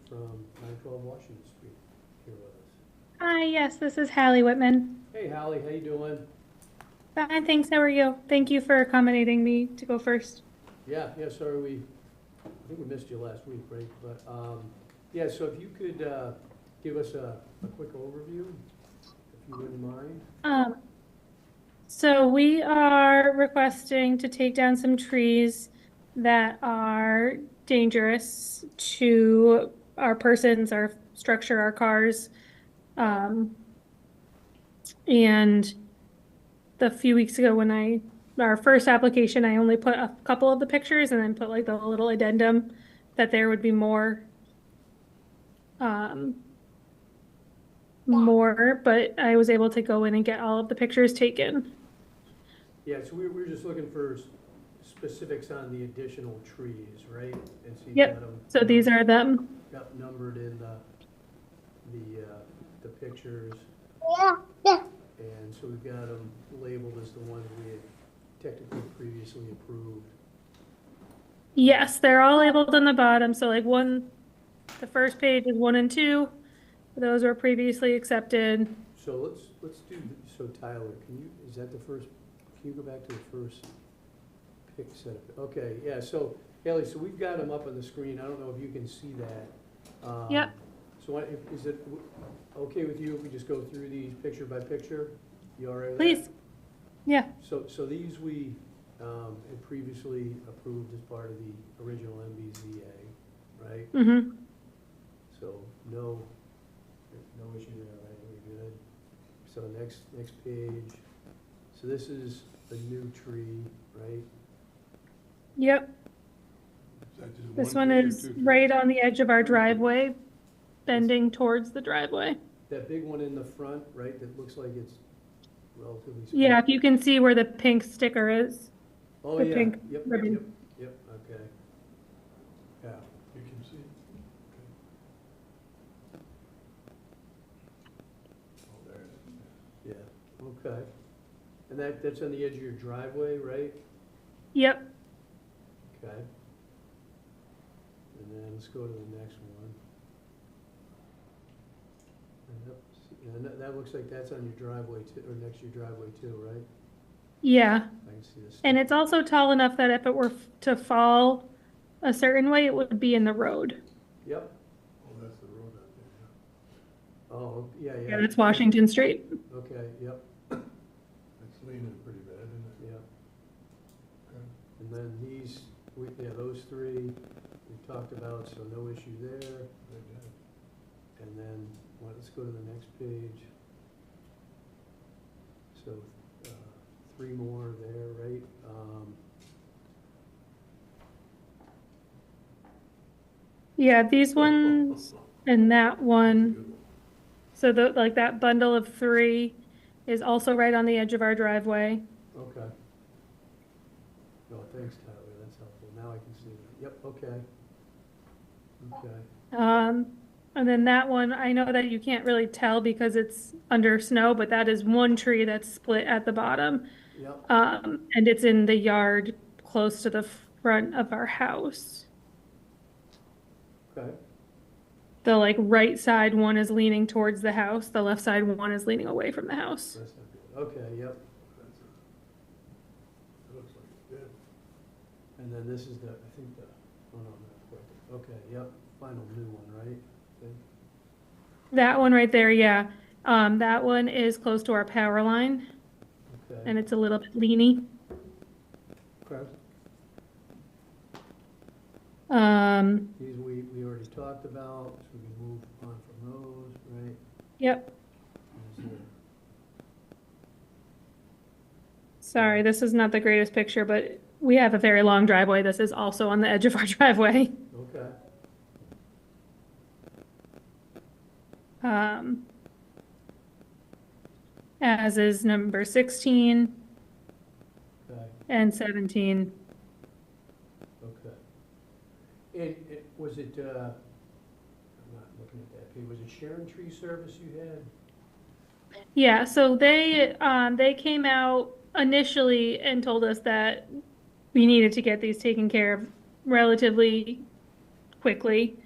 from 912 Washington Street here with us. Hi, yes, this is Hallie Whitman. Hey, Hallie, how you doing? Fine, thanks. How are you? Thank you for accommodating me to go first. Yeah, sorry, I think we missed you last week, right? But, yeah, so if you could give us a quick overview, if you wouldn't mind. Um, so we are requesting to take down some trees that are dangerous to our persons, our structure, our cars. Um, and the few weeks ago our first application, I only put a couple of the pictures and then put like the little addendum that there would be um, more, but I was able to go in and get all of the pictures taken. Yeah, so we're just looking for specifics on the additional trees, right? And so you got Yep, them. so these are them. Got numbered in the pictures. And so we've got them labeled as the ones we had technically previously approved. Yes, they're all labeled on the bottom. So like the first page is 1 and 2. Those were previously accepted. So let's do, so Tyler, is that the first, can you go back to the first pick set of, okay, yeah, so Haley, so we've got them up on the screen. I don't know if you can see that. Yep. So is it okay with you if we just go through these picture by picture? You all right with that? Please. Yeah. So these we had previously approved as part of the original MBZA, right? Mm-hmm. So no issue there, right? We're good. So next page. So this is a new tree, right? Yep. This one is right on the edge of our driveway, bending towards the driveway. That big one in the front, right, that looks like it's relatively small. Yeah, if you can see where the pink sticker is. Oh, the yeah, pink yep, ribbon. yep, okay. Yeah, You can see. Oh, there it is. yeah, okay. And that's on the edge of your driveway, right? Yep. Okay. And then let's go to the next one. Yep, and that looks like that's on your driveway too, or next to your driveway too, right? Yeah. I can see this. And it's also tall enough that if it were to fall a certain way, it would be in the road. Yep, Oh, that's the road out there, oh, yeah, Yeah, yeah. that's Washington Street. Okay, yep, yeah. It's leaning pretty bad, isn't it? yep. Okay. And then those three we talked about, so no issue there. Very good. And then, let's go to the next page. So, three more there, right? Yeah, these ones and that one. Good one. So that bundle of 3 is also right on the edge of our driveway. Okay. Oh, thanks, Tyler, that's helpful. Now I can see that. Yep, okay. Okay, And then that one, I know that you can't really tell because it's under snow, but that is one tree that's split at the bottom. yep, And it's in the yard close to the front of our house. okay. The like right side one is leaning towards the house. The left side one is leaning away from the house. That's not good. Okay, yep. That's it. It looks like it's dead. And then this is I think oh no, not quite. Okay, yep, final new one, right? Okay. That one right there, yeah. That one is close to our power line Okay. and it's a little bit leany. Okay. These we already talked about, so we can move on from those, right? Yep. Is there- Sorry, this is not the greatest picture, but we have a very long driveway. This is also on the edge of our driveway. Okay, As is number 16 okay, and 17. okay. And was it, I'm not looking at that page, was it Sharon Tree Service you had? Yeah, so they came out initially and told us that we needed to get these taken care of relatively quickly.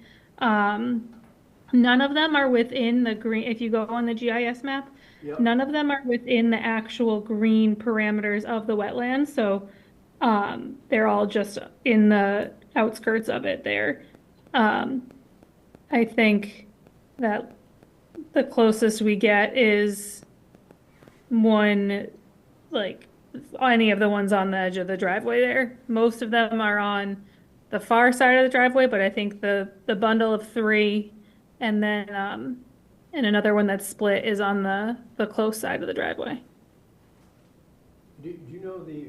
None of them are within the green, if you go on the GIS map, Yep. none of them are within the actual green parameters of the wetlands, so they're all just in the outskirts of it there. I think that the closest we get is one, like, any of the ones on the edge of the driveway there. Most of them are on the far side of the driveway, but I think the bundle of three and then and another one that's split is on the close side of the driveway. Do you know the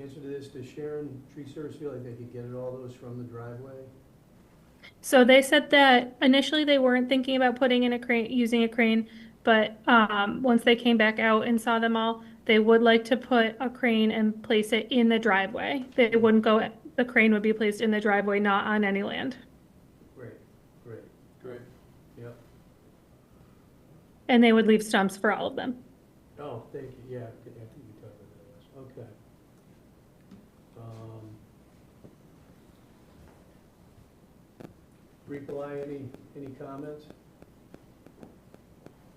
answer to this? Does Sharon Tree Service feel like they could get all those from the driveway? So they said that initially they weren't thinking about putting in a crane, using a crane, but once they came back out and saw them all, they would like to put a crane and place it in the driveway. They wouldn't go, the crane would be placed in the driveway, not on any land. Great, great, Great. yep. And they would leave stumps for all of them. Oh, thank you, yeah, I think you talked about that, okay. Nikolai, any comments?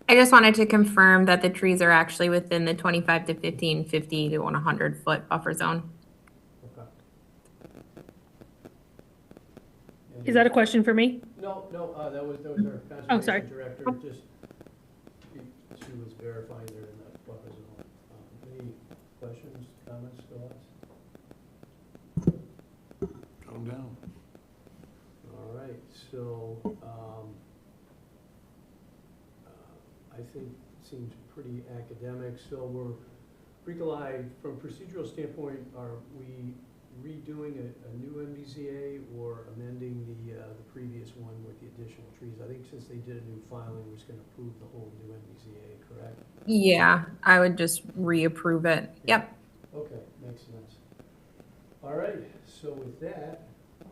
I just wanted to confirm that the trees are actually within the 25 to 15, 50 to 100-foot buffer zone. Okay. Is that a question for me? No, that was our Oh, sorry. conservation director, just, she was verifying they're in that buffer zone. Any questions, comments, thoughts? Calm down. All right, so, I think it seems pretty academic, so Nikolai, from procedural standpoint, are we redoing a new MBZA or amending the previous one with the additional trees? I think since they did a new filing, we're just gonna approve the whole new MBZA, correct? Yeah, I would just reapprove it. Yep. Okay, makes sense. All right, so with that,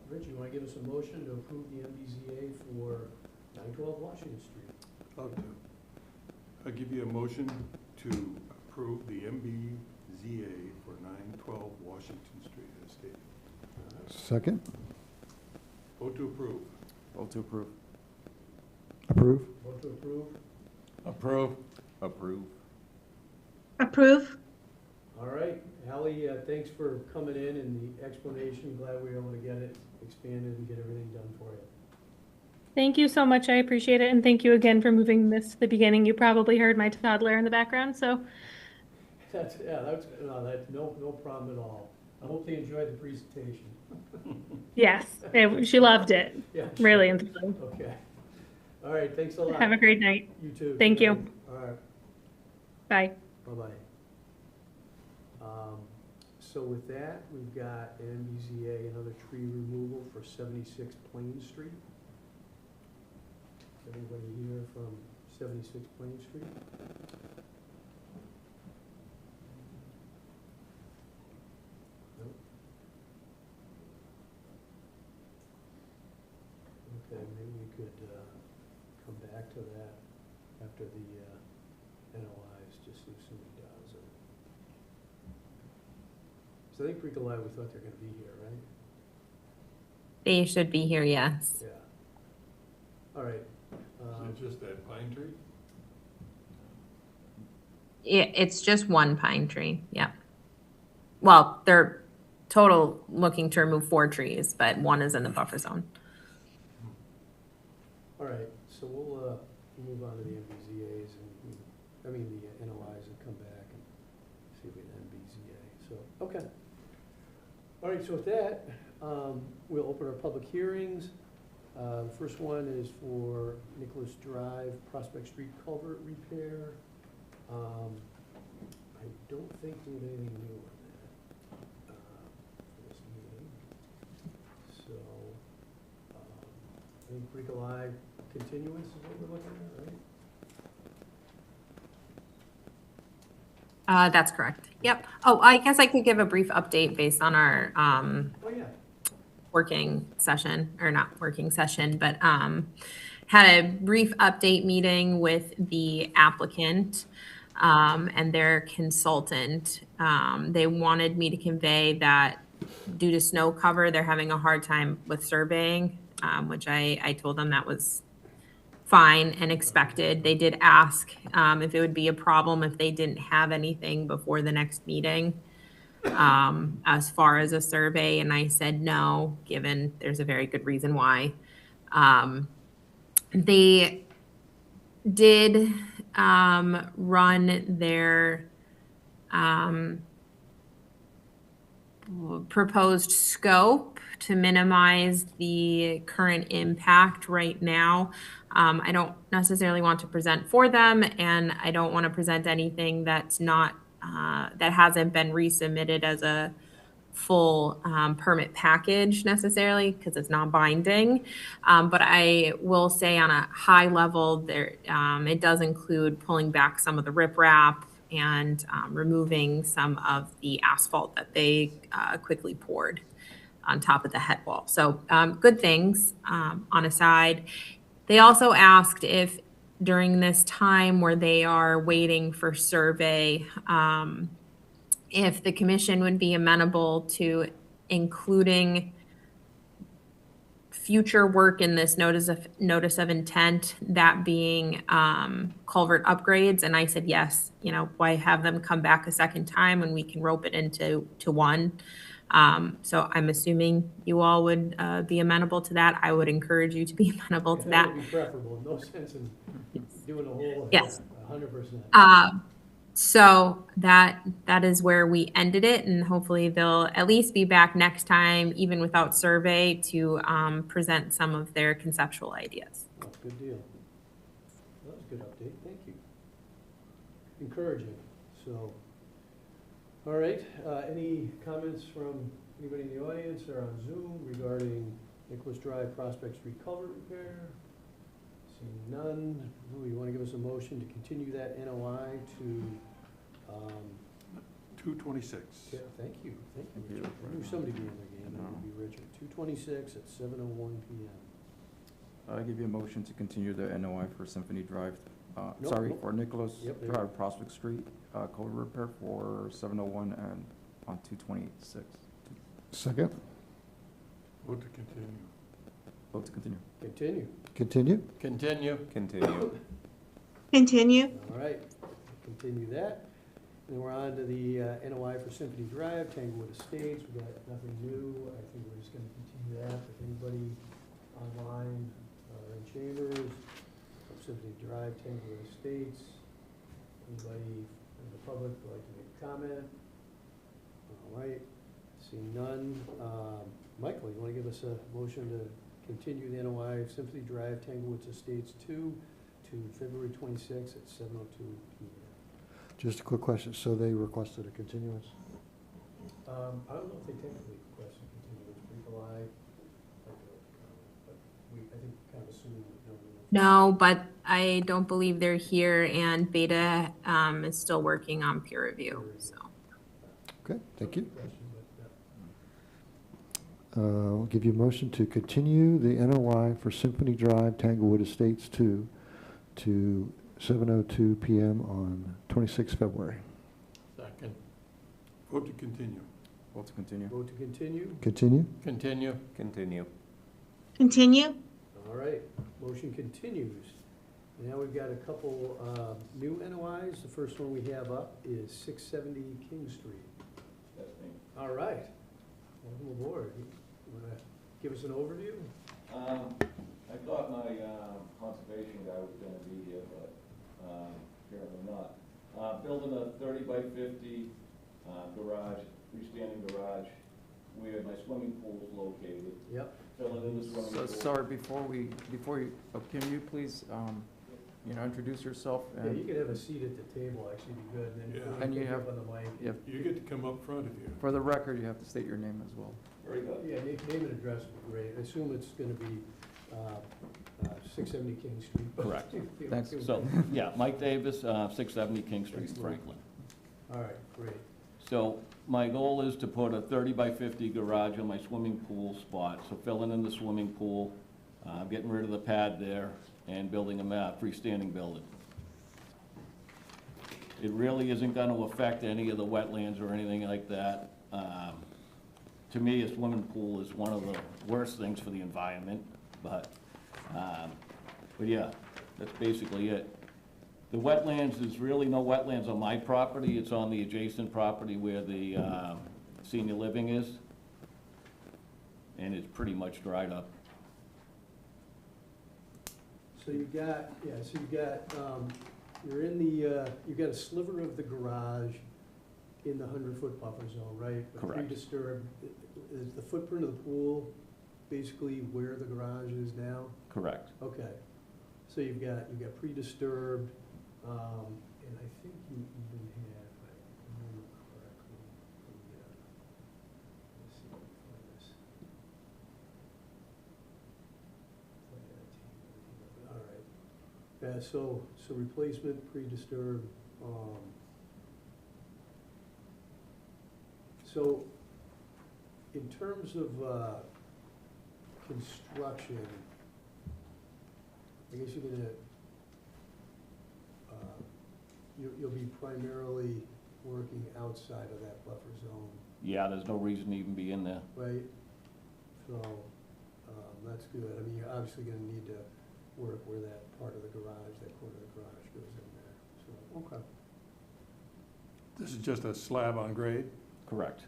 Rich, you wanna give us a motion to approve the MBZA for 912 Washington Street? I'll give you a motion to approve the MBZA for 912 Washington Street as stated. Second? Vote to approve. Vote to approve. Approve? Vote to approve? Approve. Approve. Approve. All right, Ally, thanks for coming in and the explanation. Glad we were able to get it expanded and get everything done for you. Thank you so much. I appreciate it. And thank you again for moving this to the beginning. You probably heard my toddler in the background, so That's no problem at all. I hope they enjoyed the presentation. yes, she loved it. Yeah. Really enthralling. Okay. All right, thanks a lot. Have a great night. You too. Thank you. All right, Bye. bye-bye. So with that, we've got MBZA, another tree removal for 76 Plain Street. Is anybody here from 76 Plain Street? Nope. Okay, maybe we could come back to that after the NOIs, just see if somebody does. So I think Nikolai, we thought they were gonna be here, right? They should be here, yes. Yeah. All right. Is it just that pine tree? It's just one pine tree, yep. Well, they're total looking to remove 4 trees, but one is in the buffer zone. All right, so we'll move on to the MBZA's and, the NOIs and come back and see if we can MBZA, so, okay. All right, so with that, we'll open our public hearings. The first one is for Nicholas Drive, Prospect Street Culvert Repair. I don't think we have anything new on that for this meeting. So, I think Nikolai continuance is what we're looking at, right? That's correct. Yep. Oh, I guess I could give a brief update based on our Oh, yeah. working session, or not working session, but had a brief update meeting with the applicant and their consultant. They wanted me to convey that due to snow cover, they're having a hard time with surveying. which I told them that was fine and expected. They did ask if it would be a problem if they didn't have anything before the next meeting as far as a survey, and I said no, given there's a very good reason why. They did run their proposed scope to minimize the current impact right now. I don't necessarily want to present for them, and I don't want to present anything that's not, that hasn't been resubmitted as a full permit package necessarily, because it's not binding. But I will say on a high level, there, it does include pulling back some of the riprap and removing some of the asphalt that they quickly poured on top of the head wall. So good things on a side. They also asked if during this time where they are waiting for survey, if the commission would be amenable to including future work in this notice of intent, that being culvert upgrades. And I said, yes, you know, why have them come back a second time when we can rope it into one? So I'm assuming you all would be amenable to that. I would encourage you to be amenable to that. That would be preferable, no sense in doing a whole. Yes. 100%. So that is where we ended it, and hopefully they'll at least be back next time, even without survey, to present some of their conceptual ideas. Oh, good deal. That was a good update, thank you. Encouraging, so. All right, any comments from anybody in the audience or on Zoom regarding Nicholas Drive Prospect Street culvert repair? Seeing none, Lou, you want to give us a motion to continue that NOI to, 226. yeah, thank you, Richard. I knew somebody would be in the game, that would be Richard. 226 at 7:01 PM. I'll give you a motion to continue the NOI for Symphony Drive, Nope. for Nicholas Yep, there you go. Drive Prospect Street, culvert repair for 701 and on 226. Second. Vote to continue. Vote to continue. Continue, Continue. Continue. Continue. Continue. all right, continue that. And we're on to the NOI for Symphony Drive, Tanglewood Estates, we got nothing new, I think we're just gonna continue that. If anybody online or in chambers, from Symphony Drive, Tanglewood Estates, anybody in the public would like to make a comment? All right, seeing none, Michael, you wanna give us a motion to continue the NOI of Symphony Drive, Tanglewood Estates 2 to February 26th at 7:02 PM? Just a quick question. So they requested a continuance? I don't know if they technically requested continuance, people but I think kind of assumed that no. No, but I don't believe they're here, and Beta is still working on peer review, so. Okay, thank you. Question, but, yeah. I'll give you a motion to continue the NOI for Symphony Drive, Tanglewood Estates 2 to 7:02 PM on 26 February. Second. Vote to continue. Vote to continue. Vote to continue, Continue? Continue. Continue. Continue. all right, motion continues. Now we've got a couple new NOIs. The first one we have up is 670 King Street. All right, welcome aboard. You want to give us an overview? I thought my conservation guy was gonna be here, but apparently not. Building a 30 by 50 garage, freestanding garage, where my swimming pool is located. Yep. Filling in the swimming So, pool. sorry, before you, can you please, introduce yourself? Yeah, And you could have a seat at the table, actually, be good, and then Yeah. you And you can pick have- up on the mic. if, You get to come up front if you. for the record, you have to state your name as well. Very good. Yeah, name and address would be great. I assume it's gonna be 670 King Street. Correct. Thanks. So, yeah, Mike Davis, 670 King Street, Franklin. All right, great. So my goal is to put a 30 by 50 garage on my swimming pool spot, so filling in the swimming pool, getting rid of the pad there, and building a freestanding building. It really isn't gonna affect any of the wetlands or anything like that. To me, a swimming pool is one of the worst things for the environment. but yeah, that's basically it. The wetlands, there's really no wetlands on my property, it's on the adjacent property where the, senior living is. And it's pretty much dried up. So you got, you're in the, you got a sliver of the garage in the 100-foot buffer zone, right? But Correct. pre-disturbed, is the footprint of the pool basically where the garage is now? Correct. Okay, so you've got pre-disturbed, and I think you even have, if I remember correctly, let's see if I can find this. All right, yeah, so replacement, pre-disturbed, so in terms of, construction, I guess you're gonna, you'll be primarily working outside of that buffer zone, Yeah, there's no reason to even be in there. right? So, that's good. I mean, you're obviously gonna need to work where that part of the garage, that corner of the garage goes in there, so, okay. This is just a slab on grade, Correct.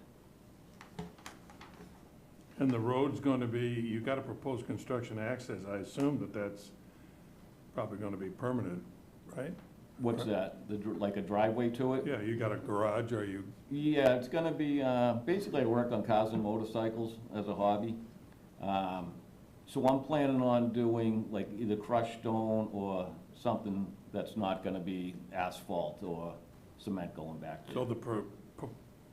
and the road's gonna be, you got a proposed construction access, I assume that that's probably gonna be permanent, right? What's that? Like a driveway to it? Yeah, you got a garage, or you, Yeah, it's gonna be, basically I work on cars and motorcycles as a hobby. So I'm planning on doing like either crushed stone or something that's not gonna be asphalt or cement going back so there. the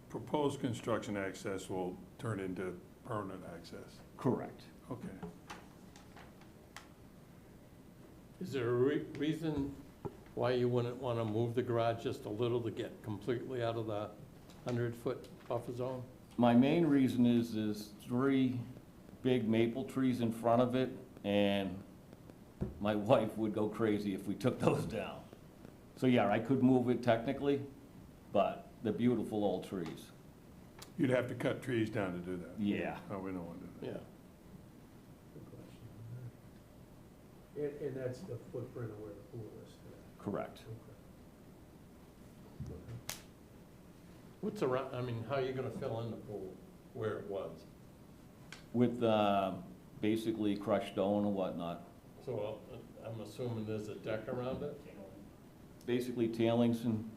proposed construction access will turn into permanent access? Correct. Okay. Is there a reason why you wouldn't want to move the garage just a little to get completely out of the 100-foot buffer zone? My main reason is there's 3 big maple trees in front of it, and my wife would go crazy if we took those down. So yeah, I could move it technically, but they're beautiful old trees. You'd have to cut trees down to do that? Yeah. Oh, we don't want to do that. Yeah. Good question. And that's the footprint of where the pool is today? Correct. Okay. What's around, I mean, how are you going to fill in the pool where it was? With basically crushed stone and whatnot. So I'm assuming there's a deck around it? Basically tailings and,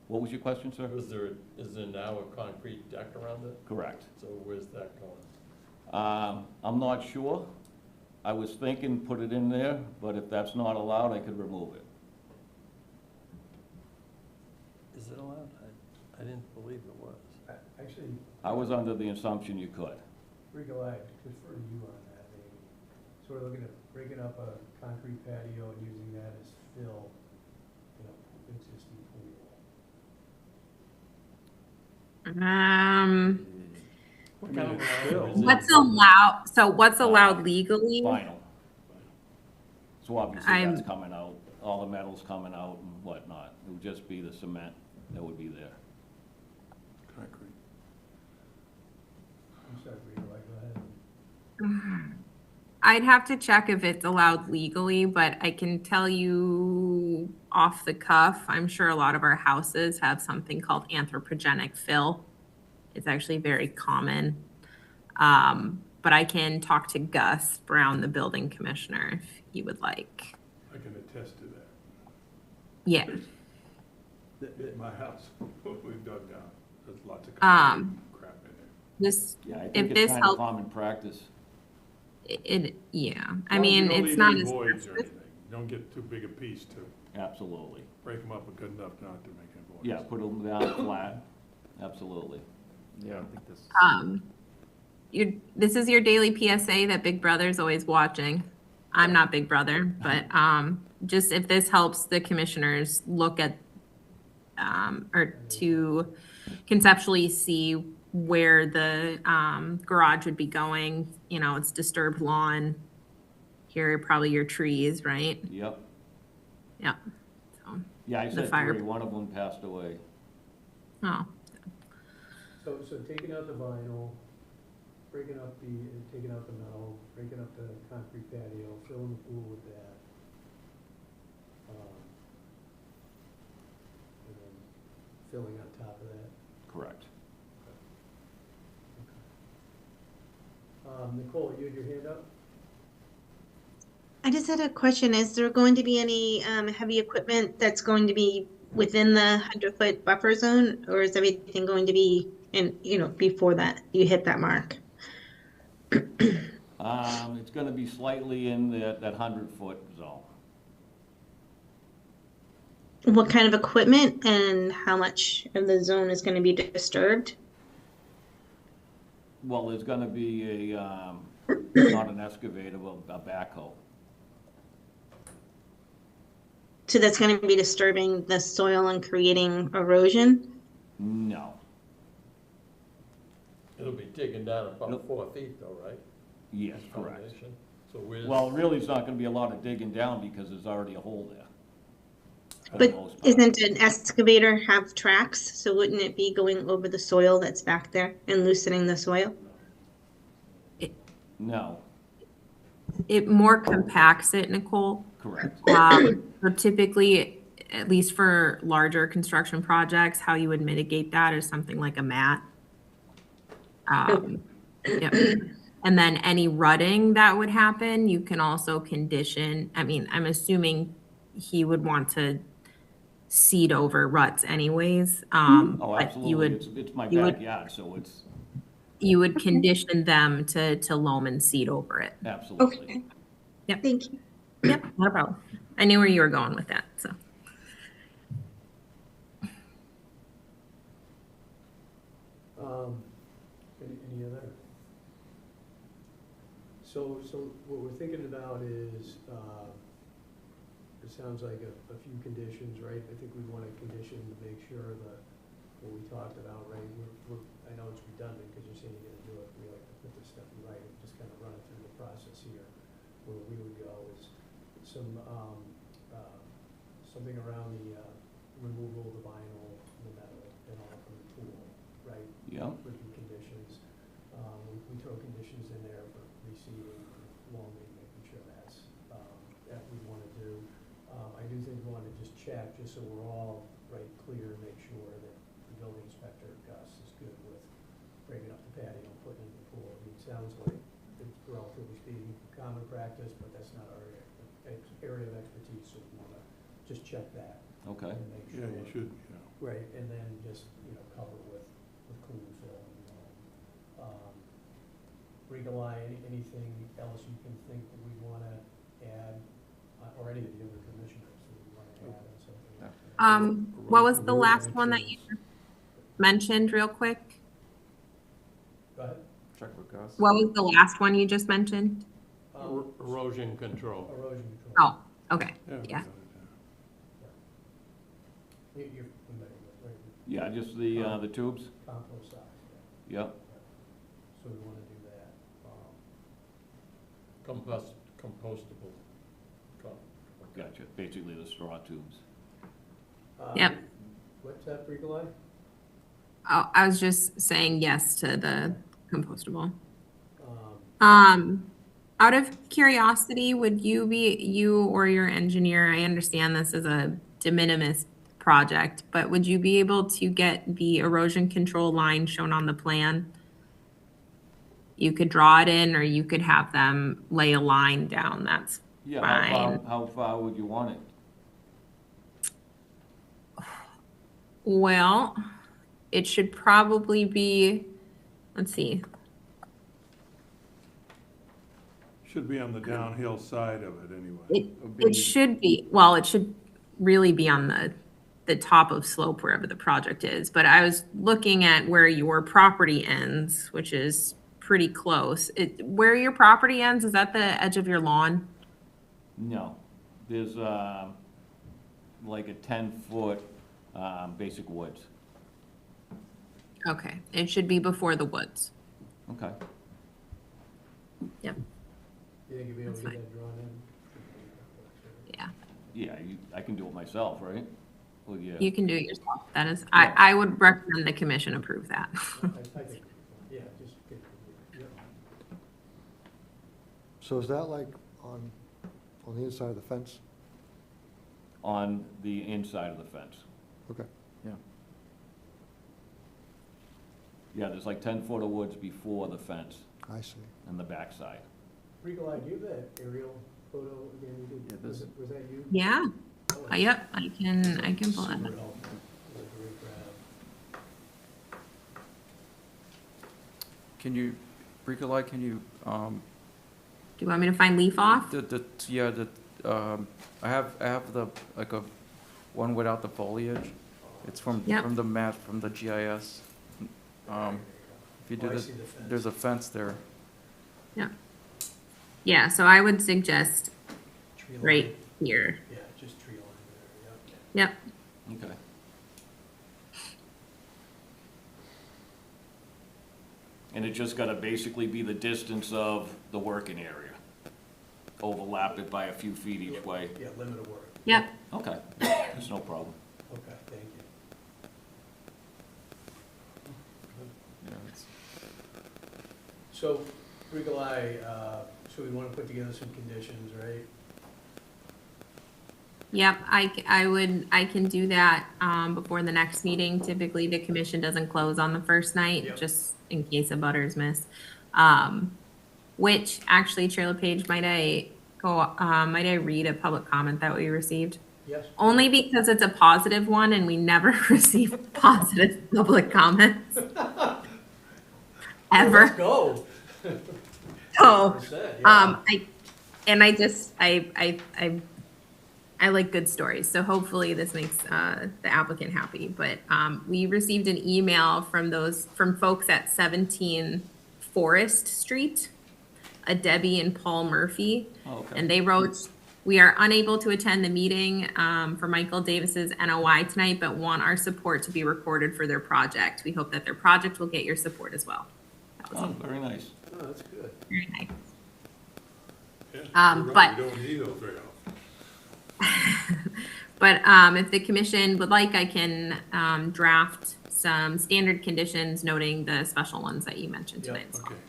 what was your question, sir? Is there now a concrete deck around it? Correct. So where's that going? I'm not sure. I was thinking put it in there, but if that's not allowed, I could remove it. Is it allowed? I didn't believe it was. Actually, I was under the assumption you could. Rico, I defer to you on that, maybe. Sort of looking at breaking up a concrete patio and using that as fill, you know, existing pool. What kind of fill? What's allowed legally? Vinyl. So obviously I'm- that's coming out, all the metal's coming out and whatnot. It would just be the cement that would be there. Concrete. I'm sorry, Rico, go ahead. I'd have to check if it's allowed legally, but I can tell you off the cuff, I'm sure a lot of our houses have something called anthropogenic fill. It's actually very common. But I can talk to Gus Brown, the building commissioner, if he would like. I can attest to that. Yeah. At my house, we've dug down, there's lots of Um, concrete crap in there. This, Yeah, I if think this it's kind of helps, common practice. yeah. I As long as mean, you don't it's leave not any as. voids or anything. Don't get too big a piece to Absolutely. break them up good enough not to make any voids. Yeah, put them down flat. Absolutely. Yeah, I think this. This is your daily PSA that Big Brother's always watching. I'm not Big Brother, but just if this helps the commissioners look at or to conceptually see where the garage would be going. You know, it's disturbed lawn. Here are probably your trees, right? Yep. Yeah. So, Yeah, I The said fire- 3, one of them passed away. oh, So taking out the vinyl, breaking up taking out the metal, breaking up the concrete patio, filling the pool with that. And then filling on top of that. Correct. Nicole, you had your hand up? I just had a question. Is there going to be any heavy equipment that's going to be within the 100-foot buffer zone? Or is everything going to be in, before that, you hit that mark? It's gonna be slightly in that 100-foot zone. What kind of equipment and how much of the zone is going to be disturbed? Well, there's gonna be not an excavator, but a backhoe. So that's going to be disturbing the soil and creating erosion? No. It'll be digging down about Nope. 4 feet though, right? Yes, correct. Foundation. So where's? Well, really, it's not gonna be a lot of digging down because there's already a hole there. for the But most part. isn't an excavator have tracks? So wouldn't it be going over the soil that's back there and loosening the soil? No, It more compacts it, Nicole. correct. So typically, at least for larger construction projects, how you would mitigate that is something like a mat. Yep. And then any rutting that would happen, you can also condition, I'm assuming he would want to seed over ruts Oh, anyways. But you absolutely. would, It's my you would- backyard, so it's you would condition them to loam and seed over it. absolutely. Okay. Yep. Thank you. Yep, not a problem. I knew where you were going with that, so. Any other? So what we're thinking about is, it sounds like a few conditions, right? I think we want a condition to make sure that what we talked about, right? I know it's redundant because you're saying you're gonna do it, we like to put this stuff in writing, just kind of run it through the process here. Where we would go is something around the removal of the vinyl, the metal, and all from the pool, right? Yeah, Would be conditions. We throw conditions in there for reseeding, loaming, making sure that we want to do. I do think we want to just check, just so we're all clear, make sure that the building inspector, Gus, is good with breaking up the patio and putting it in the pool. I mean, it sounds like it's relatively speaking common practice, but that's not our area of expertise, so we want to just check that okay. and make sure. Yeah, you should, yeah. Right, and then just, cover with clean fill. Regal-I, anything else you can think that we want to add, or any of the other commissioners that we want to add on something like that? What was the last one that you mentioned real quick? Go ahead. Check with Gus. What was the last one you just mentioned? Erosion control. Erosion control. Oh, okay, we yeah. got it, You're familiar with, right, Yeah, just the tubes? compost size, yeah. Yep, So we want to do that. Compostable. gotcha. Basically the straw tubes. Yep. What's that, Regal-I? Oh, I was just saying yes to the compostable. Um, Out of curiosity, would you or your engineer, I understand this is a de minimis project, but would you be able to get the erosion control line shown on the plan? You could draw it in, or you could have them lay a line down, that's Yeah, fine. how far would you want it? Well, it should probably be, let's see, Should be on the downhill side of it anyway. it should be, well, it should really be on the top of slope wherever the project is. But I was looking at where your property ends, which is pretty close. Where your property ends, is that the edge of your lawn? No, there's like a 10-foot basic woods. Okay, it should be before the woods. Okay. Yep, You think you'll be able to That's get that drawn in? yeah. Yeah, I can do it myself, right? Well, yeah. You can do it yourself. That is, I would recommend the commission approve that. I think, yeah, just get, yeah. So is that like on the inside of the fence? On the inside of the fence. Okay. Yeah. Yeah, there's like 10 foot of woods before the fence I see. and the backside. Rico, do you have that aerial photo again? You did- Yeah, Was this- was that you? Yeah, Oh, yep, I can pull that super up. helpful. It was a great grab. Can you, Bricolai, can you, Do you want me to find leaf off? I have the, like a, one without the foliage. It's from Yep. the map, from the GIS. If you do Oh, I this, see the fence. there's a fence there. Yeah, so I would suggest Tree line. right here. Yeah, just tree line there, Yep, Okay. And it just gotta basically be the distance of the working area. Overlap it by a few feet yeah. each way. Yeah, limit of work. yep. Okay, that's no problem. Okay, thank you. Yeah, it's- So, Rico, so we want to put together some conditions, right? Yep, I can do that, before the next meeting. Typically, the commission doesn't close on the first night, Yep. just in case a butters miss. Which, actually, Trailer Page, might I read a public comment that we received? Yes? Only because it's a positive one and we never receive positive public comments. Let's Ever. go. So, 100%, yeah. I like good stories, so hopefully this makes the applicant happy. But we received an email from folks at 17 Forest Street, a Debbie and Paul Murphy, Oh, okay. and they wrote, "We are unable to attend the meeting for Michael Davis's NOI tonight, but want our support to be recorded for their project. We hope that their project will get your support as well." That was Oh, very nice. Oh, that's good. very nice. Yeah, you're right, but- we don't need those very often. But if the commission would like, I can draft some standard conditions noting the special ones that you mentioned Yeah, tonight as well. Okay.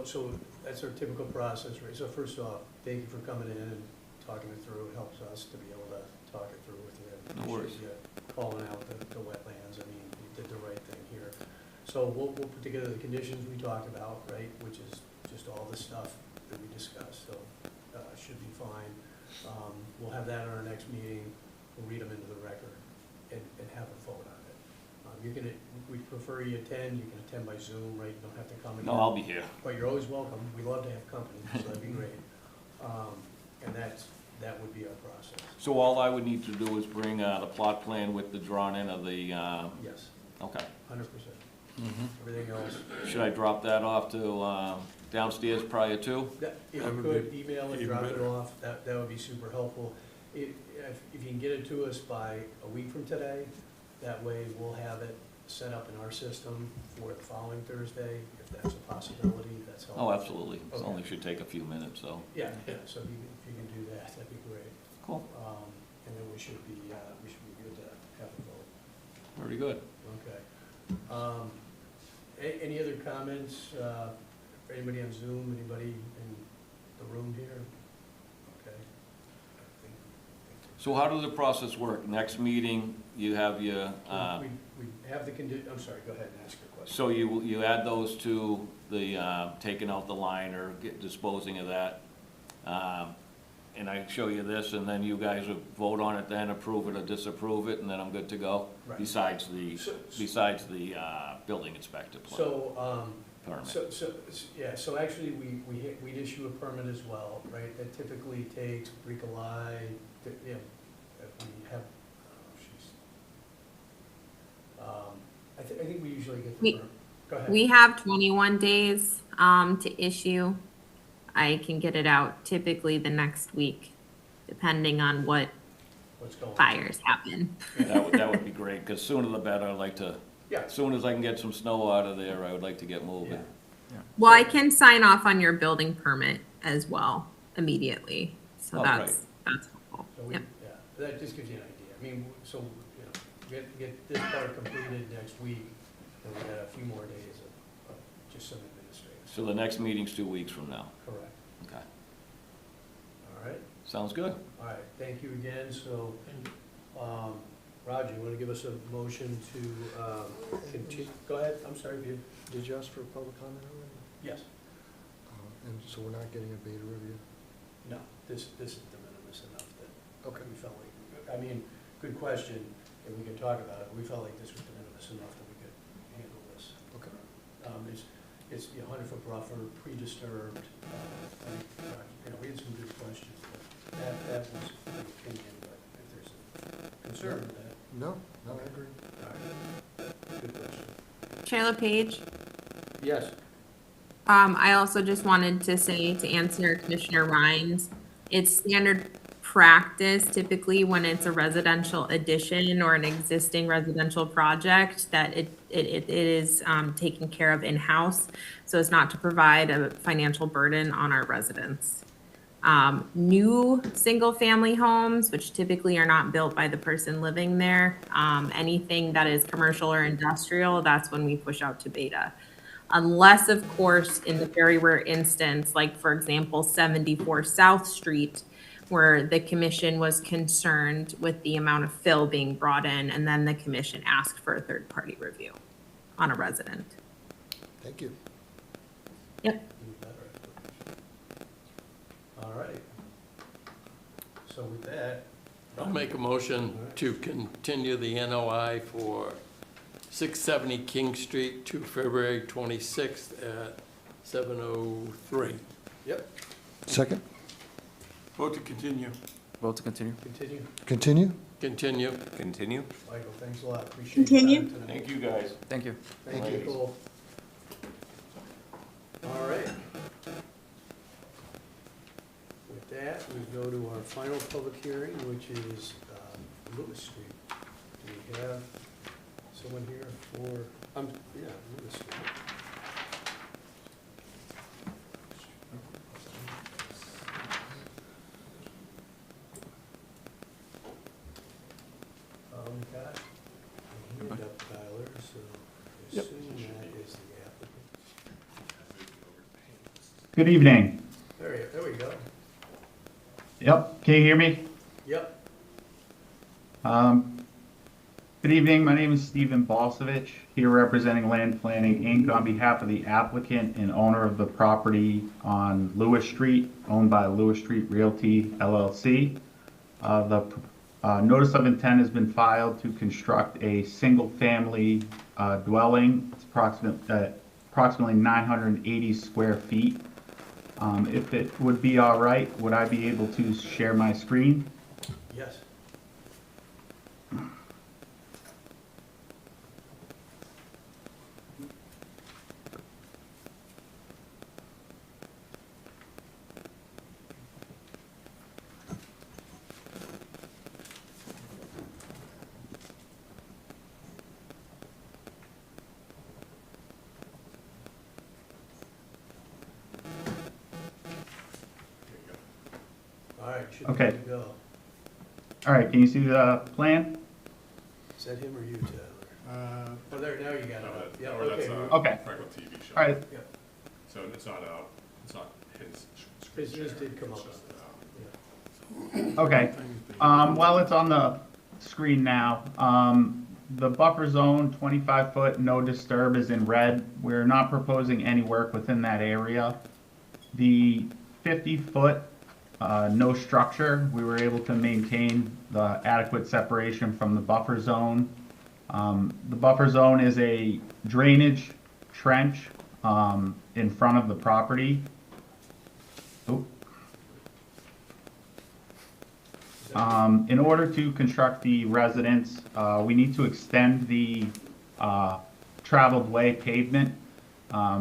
So that's our typical process, right? So first off, thank you for coming in and talking it through. It helps us to be able to talk it through with you. No worries. Appreciate you Calling out the wetlands. I mean, you did the right thing here. So we'll put together the conditions we talked about, right? Which is just all the stuff that we discussed, so should be fine. We'll have that on our next meeting. We'll read them into the record and have a vote on it. We prefer you attend. You can attend by Zoom, right? You don't have to come again. No, I'll be here. But you're always welcome. We love to have company, so that'd be great. And that would be our process. So all I would need to do is bring the plot plan with the drawn in of the, Yes, okay. 100%. Everything else, Should I drop that off to downstairs prior to? if That you would could, be email it, even drop it better. off, that would be super helpful. If you can get it to us by a week from today, that way we'll have it set up in our system for the following Thursday, if that's a possibility, that's helpful. Oh, absolutely. It Okay. only should take a few minutes, so. Yeah, so if you can do that, that'd be great. Cool. And then we should be good to have a vote. Very good. Okay. Any other comments, for anybody on Zoom, anybody in the room here? Okay. I think So how does the process work? Next meeting, you have your, we have the I'm sorry, go ahead and ask your question. so you add those to the, taking out the line or disposing of that. And I show you this, and then you guys would vote on it then, approve it or disapprove it, and then I'm good to go? Right. Besides the, building inspector plan, permit. So actually, we'd issue a permit as well, right? That typically takes Bricolai, if we have, I think we usually get the We- permit. Go ahead. We have 21 days to issue. I can get it out typically the next week, depending on what What's going on? fires happen. That would be great, because sooner the better. I'd like to, Yeah. as soon as I can get some snow out of there, I would like to get moving. Yeah. Well, I can sign off on your building permit as well immediately, so Oh, that's helpful. So we, Yep. yeah, that just gives you an idea. I mean, so, you know, get this part completed next week, and we got a few more days of just some administrative. So the next meeting's 2 weeks from now. Correct. Okay. All right, Sounds good. all right, thank you again, so, Roger, you wanna give us a motion to, continue, go ahead, I'm sorry, if you, Did you ask for public comment already? yes, And so we're not getting a beta review? no, this is de minimis enough that, Okay. we felt like, I mean, good question, and we can talk about it, we felt like this was de minimis enough that we could handle this. Okay. It's the 100-foot buffer, pre-disturbed, you know, we had some good questions, but that was the opinion, but if there's a concern with that, No, no, I agree. all right, good question. Chair LePage? Yes, I also just wanted to say, to answer Commissioner Rhines, it's standard practice typically when it's a residential addition or an existing residential project that it is taken care of in-house, so as not to provide a financial burden on our residents. New single-family homes, which typically are not built by the person living there, anything that is commercial or industrial, that's when we push out to beta. Unless, of course, in the very rare instance, like for example, 74 South Street, where the commission was concerned with the amount of fill being brought in, and then the commission asked for a third-party review on a resident. Thank you. Yep. even better. All right. So with that, I'll make a motion to continue the NOI for 670 King Street to February 26th at 7:03. yep, Second? Vote to continue. Vote to continue. continue. Continue? Continue. Continue. Michael, thanks a lot, appreciate your Continue. time tonight. Thank you, guys. Thank you. Thank you, Cole. All right. With that, we go to our final public hearing, which is Lewis Street. Do we have someone here for, yeah, Lewis Street. Got a hand up, Tyler, so I Yep. assume that is the applicant. Good evening. There we go. Yep, can you hear me? Yep, Good evening, my name is Stephen Balsavich, here representing Land Planning, Inc. on behalf of the applicant and owner of the property on Lewis Street, owned by Lewis Street Realty LLC. The notice of intent has been filed to construct a single-family dwelling. It's approximately 980 square feet. If it would be all right, would I be able to share my screen? yes. All right, should be Okay. good to go. All right, can you see the plan? Is that him or you, Tyler? Oh, there, now you got it. up. Yeah, or that's okay. a Okay. regular TV show. All right, So it's not his. His did come up. It's just, okay. While it's on the screen now, the buffer zone, 25-foot, no disturb is in red. We're not proposing any work within that area. The 50-foot, no structure, we were able to maintain the adequate separation from the buffer zone. The buffer zone is a drainage trench in front of the property. Oop. In order to construct the residence, we need to extend the traveled way pavement.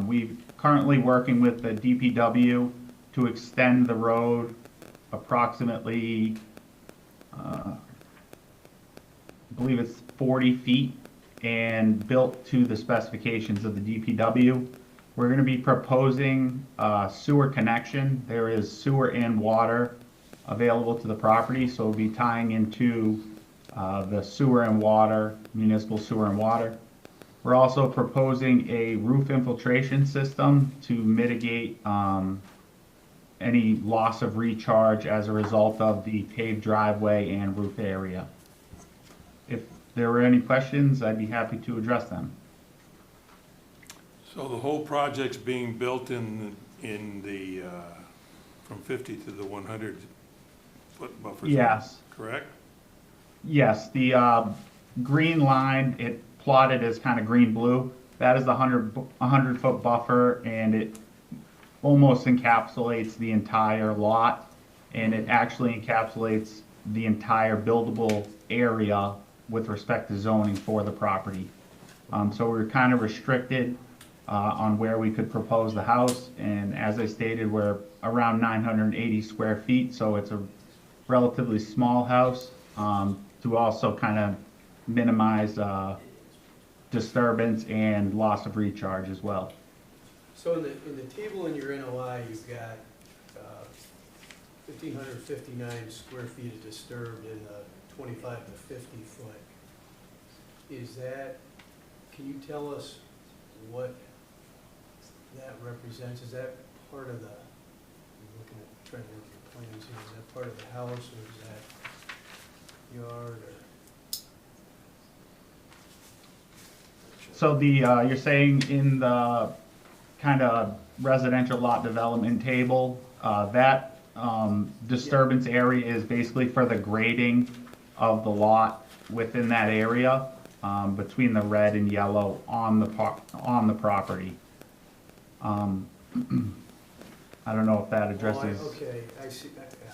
We're currently working with the DPW to extend the road approximately, I believe it's 40 feet and built to the specifications of the DPW. We're going to be proposing sewer connection. There is sewer and water available to the property, so we'll be tying into the sewer and water, municipal sewer and water. We're also proposing a roof infiltration system to mitigate any loss of recharge as a result of the paved driveway and roof area. If there were any questions, I'd be happy to address them. So the whole project's being built in the, from 50 to the 100-foot buffer zone? Yes. Correct? Yes, the green line, it plotted as kind of green-blue. That is the 100-foot buffer, and it almost encapsulates the entire lot, and it actually encapsulates the entire buildable area with respect to zoning for the property. So we're kind of restricted on where we could propose the house, and as I stated, we're around 980 square feet, so it's a relatively small house to also kind of minimize disturbance and loss of recharge as well. So in the table in your NOI, you've got 1,559 square feet of disturbed in the 25 to 50 foot. Is that, can you tell us what that represents? Is that part of the, I'm looking at, trying to look at the plans here, is that part of the house or is that yard or? So the, you're saying in the kind of residential lot development table, that disturbance area is basically for the grading of the lot within that area, between the red and yellow on the property. I don't know if that addresses. Oh, okay, I see,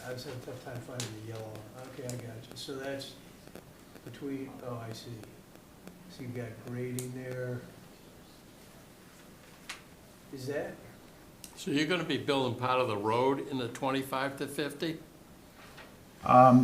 I was having a tough time finding the yellow. Okay, I got you. So that's between, oh, I see. So you've got grading there. Is that, So you're gonna be building part of the road in the 25 to 50?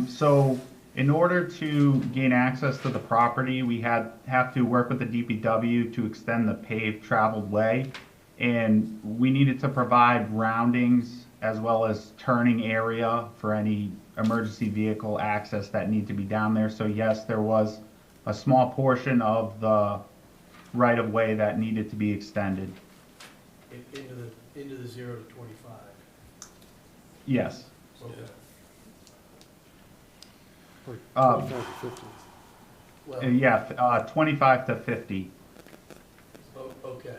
So in order to gain access to the property, we have to work with the DPW to extend the paved traveled way. And we needed to provide roundings as well as turning area for any emergency vehicle access that need to be down there. So yes, there was a small portion of the right-of-way that needed to be extended. into the 0 to 25? Yes. Okay. Um, 25 to 50. Well, Yeah, 25 to 50. okay.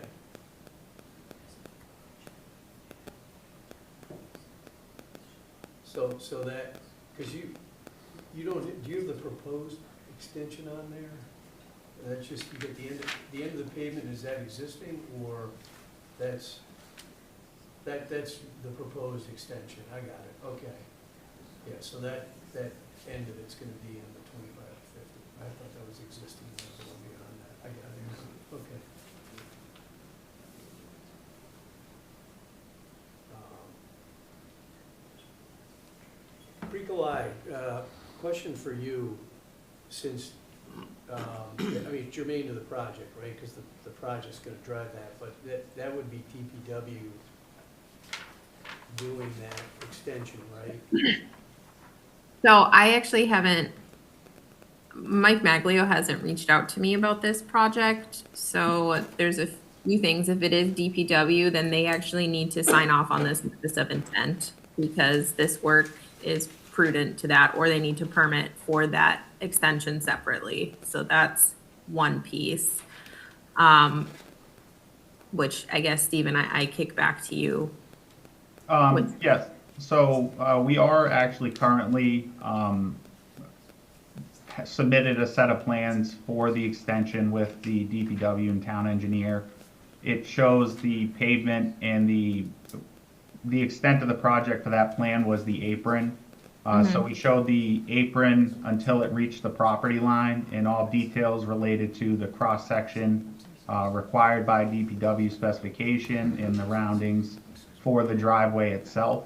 So that, because you don't, do you have the proposed extension on there? That's just, you get the end of the pavement, is that existing, or that's the proposed extension? I got it, okay. Yeah, so that end of it's gonna be in the 25 to 50. I thought that was existing, that was one beyond that. I got it, okay. Pre-Collide, question for you, since, I mean, germane to the project, right? Because the project's gonna drive that, but that would be DPW doing that extension, right? So I actually haven't, Mike Maglio hasn't reached out to me about this project. So there's a few things. If it is DPW, then they actually need to sign off on this notice of intent because this work is prudent to that, or they need to permit for that extension separately. So that's one piece. Which I guess, Stephen, I kick back to you. Yes, so we are actually currently submitted a set of plans for the extension with the DPW and town engineer. It shows the pavement and the extent of the project for that plan was the apron. So we showed the apron until it reached the property line and all details related to the cross-section required by DPW specification and the roundings for the driveway itself.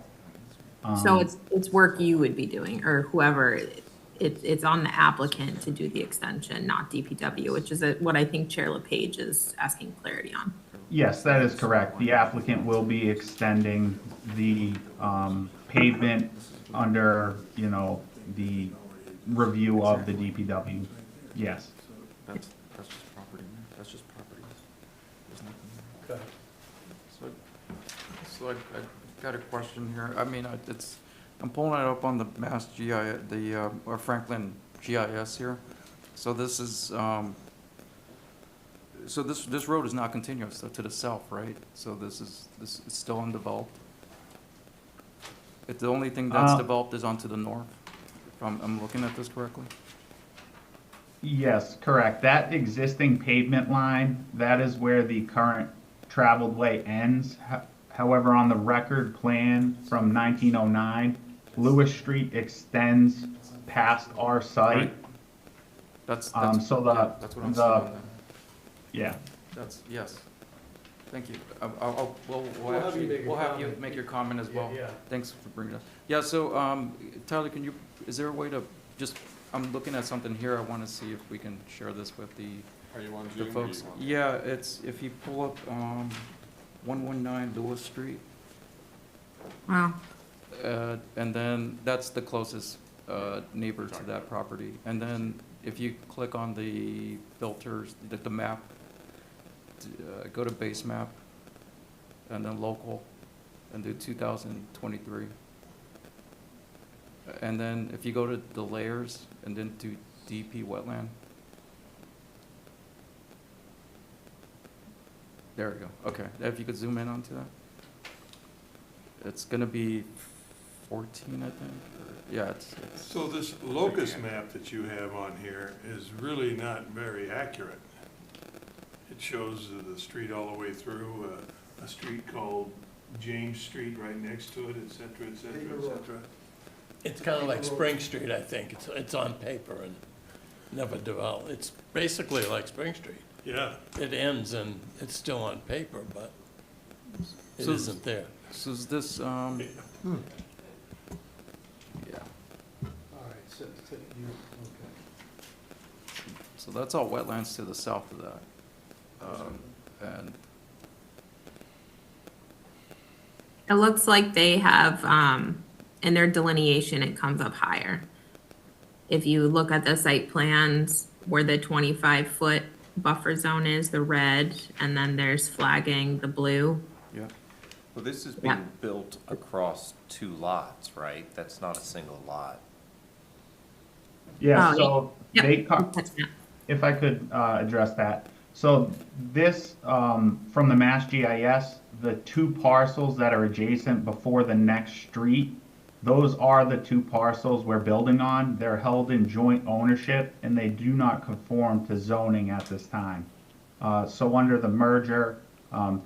So it's work you would be doing, or whoever, it's on the applicant to do the extension, not DPW, which is what I think Chair LePage is asking clarity on. Yes, that is correct. The applicant will be extending the pavement under, the review of the DPW. Yes. That's just property, man. That's just property. There's nothing there. Okay. So got a question here. I mean, I'm pulling it up on the Mass GIS, or Franklin GIS here. So this is, so this road is not continuous to the south, right? So this is still undeveloped? The only thing that's developed is onto the north, if I'm looking at this correctly? Yes, correct. That existing pavement line, that is where the current traveled way ends. However, on the record plan from 1909, Lewis Street extends past our site. Right. That's So yeah, that's what I'm seeing then. Yeah. That's, yes. Thank you. We'll have you make a We'll have you comment. make your comment as well. Yeah. Thanks for bringing it up. Yeah, so, Tyler, is there a way to I'm looking at something here, I want to see if we can share this with the Are you on the Zoom? or folks. you on- Yeah, it's, if you pull up, 119 Lewis Street, Wow. and then that's the closest, neighbor to that property. And then if you click on the filters, the map, go to base map, and then local, and do 2023. And then if you go to the layers, and then do DP wetland. There we go, okay, if you could zoom in onto that. It's gonna be 14, I think, yeah, it's, So this locust map that you have on here is really not very accurate. It shows the street all the way through, a street called James Street right next to it, et cetera, et cetera, et cetera. It's kind of like Spring Street, I think. It's on paper and never developed. It's basically like Spring Street. Yeah. It ends and it's still on paper, but it So- isn't there. so is this, yeah, All right, so you, okay. so that's all wetlands to the south of that. And It looks like they have, in their delineation, it comes up higher. If you look at the site plans where the 25-foot buffer zone is, the red, and then there's flagging, the blue. yeah, Well, this is Yeah. being built across 2 lots, right? That's not a single lot. Yeah, Oh, so yeah. they, That's it. if I could address that. So this, from the Mass GIS, the 2 parcels that are adjacent before the next street, those are the 2 parcels we're building on. They're held in joint ownership and they do not conform to zoning at this time. So under the merger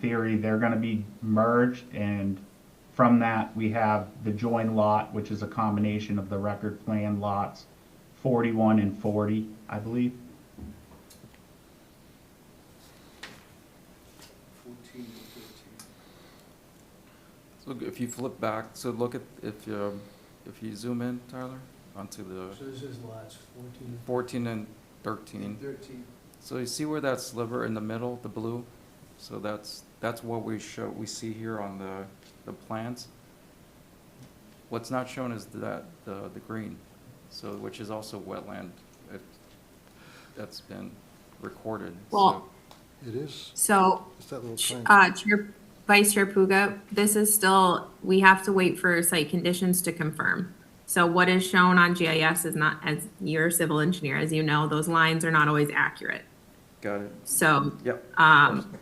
theory, they're going to be merged, and from that we have the joint lot, which is a combination of the record plan lots 41 and 40, I believe. 14 to 15. so if you flip back, so look at, if you zoom in, Tyler, onto the So this is lots 14. 14 and 13. 13. So you see where that sliver in the middle, the blue? So that's what we see here on the plans. What's not shown is the green, so, which is also wetland. That's been recorded. Well, It is, so, it's that little triangle. Chair, Vice Chair Puga, this is still, we have to wait for site conditions to confirm. So what is shown on GIS is not, as you're a civil engineer, as you know, those lines are not always accurate. Got it. So, Yep.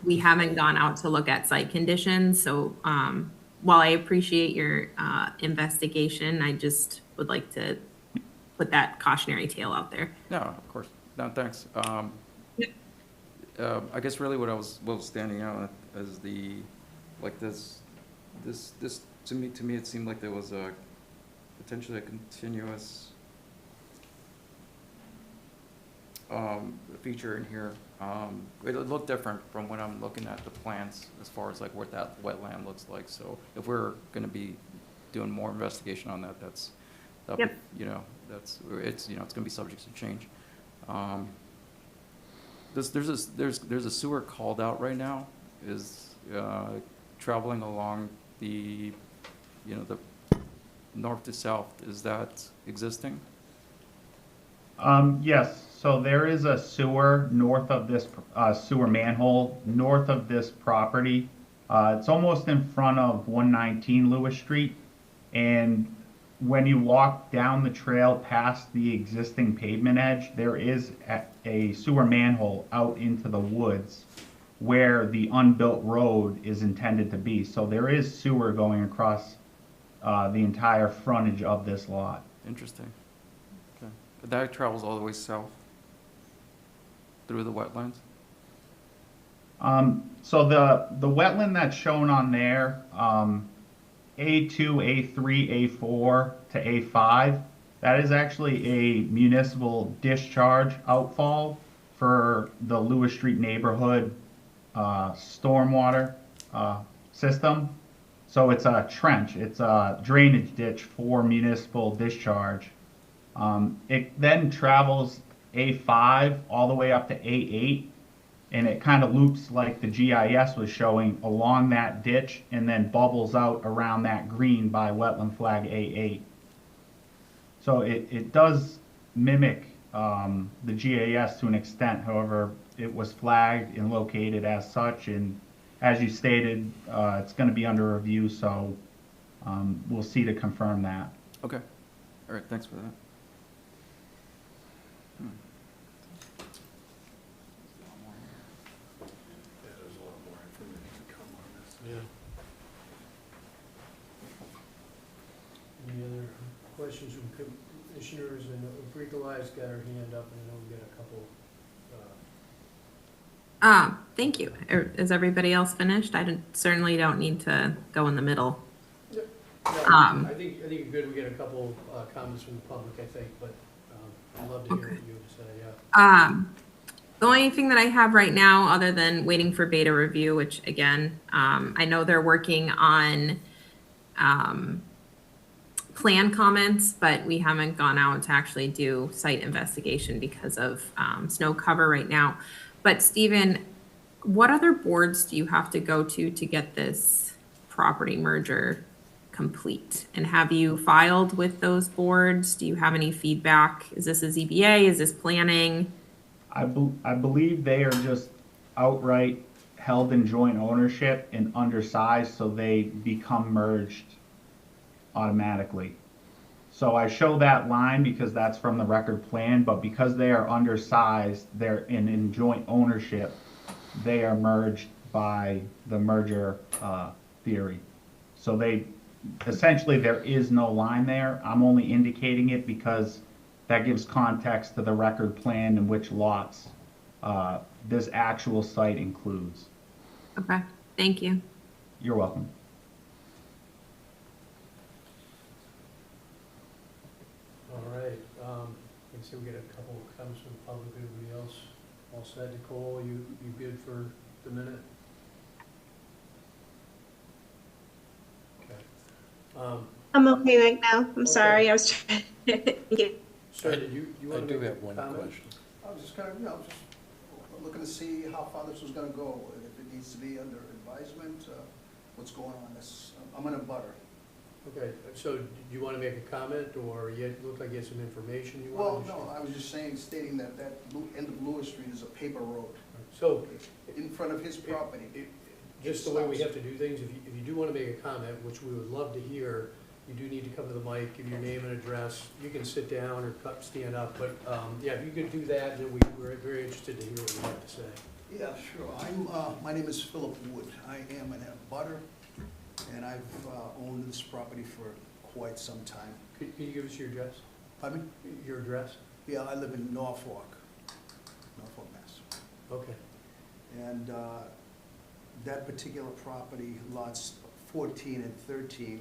we haven't gone out to look at site conditions, so, while I appreciate your, investigation, I just would like to put that cautionary tale out there. No, of course. No, thanks. Yep. I guess really what was standing out as like this, to me, it seemed like there was potentially a continuous feature in here. It looked different from when I'm looking at the plans as far as like what that wetland looks like. So if we're gonna be doing more investigation on that, that'll be, Yep. it's gonna be subject to change. There's a sewer called out right now, is traveling along the north to south. Is that existing? Yes, so there is a sewer north of this, sewer manhole north of this property. It's almost in front of 119 Lewis Street. And when you walk down the trail past the existing pavement edge, there is a sewer manhole out into the woods where the unbuilt road is intended to be. So there is sewer going across the entire frontage of this lot. Interesting. Okay. But that travels all the way south through the wetlands? So the wetland that's shown on there, A2, A3, A4 to A5, that is actually a municipal discharge outfall for the Lewis Street neighborhood stormwater system. So it's a trench, it's a drainage ditch for municipal discharge. It then travels A5 all the way up to A8, and it kind of loops like the GIS was showing along that ditch and then bubbles out around that green by wetland flag A8. So it does mimic the GIS to an extent. However, it was flagged and located as such, and as you stated, it's going to be under review, so we'll see to confirm that. Okay. All right, thanks for that. Yeah, there's a lot more information to come on this. Yeah. Any other questions from commissioners? And Bricolai's got her hand up, and I know we got a couple. Thank you. Is everybody else finished? Certainly don't need to go in the middle. No, I think you're good. We got a couple comments from the public, I think, but I'd love to hear what you have to say, yeah. The only thing that I have right now, other than waiting for beta review, which again, I know they're working on plan comments, but we haven't gone out to actually do site investigation because of snow cover right now. But Stephen, what other boards do you have to go to get this property merger complete? And have you filed with those boards? Do you have any feedback? Is this a ZBA? Is this planning? I believe they are just outright held in joint ownership and undersized, so they become merged automatically. So I show that line because that's from the record plan, but because they are undersized, they're in joint ownership, they are merged by the merger theory. So they, essentially there is no line there. I'm only indicating it because that gives context to the record plan and which lots this actual site includes. Okay, thank you. You're welcome. All right, I see we got a couple of comments from the public. Everybody else all set? Nicole, you good for the minute? Okay. I'm okay right now. I'm Okay. sorry. I was trying to get. Sir, did you I want to do make have a one comment? question. I was just kind of, just looking to see how far this was gonna go, if it needs to be under advisement, what's going on this, I'm in a butter. Okay, so do you want to make a comment, or you look like you had some information you Well, wanted to share? no, I was just stating that end of Lewis Street is a paper road, So, in front of his property. just the way we have to do things, if you do want to make a comment, which we would love to hear, you do need to come to the mic, give your name and address. You can sit down or stand up, but, yeah, if you could do that, then we're very interested to hear what you have to say. Yeah, sure, my name is Philip Wood, I am an abutter, and I've owned this property for quite some time. Could you give us your address? Pardon me? Your address? Yeah, I live in Norfolk, Mass. Okay. And that particular property, lots 14 and 13,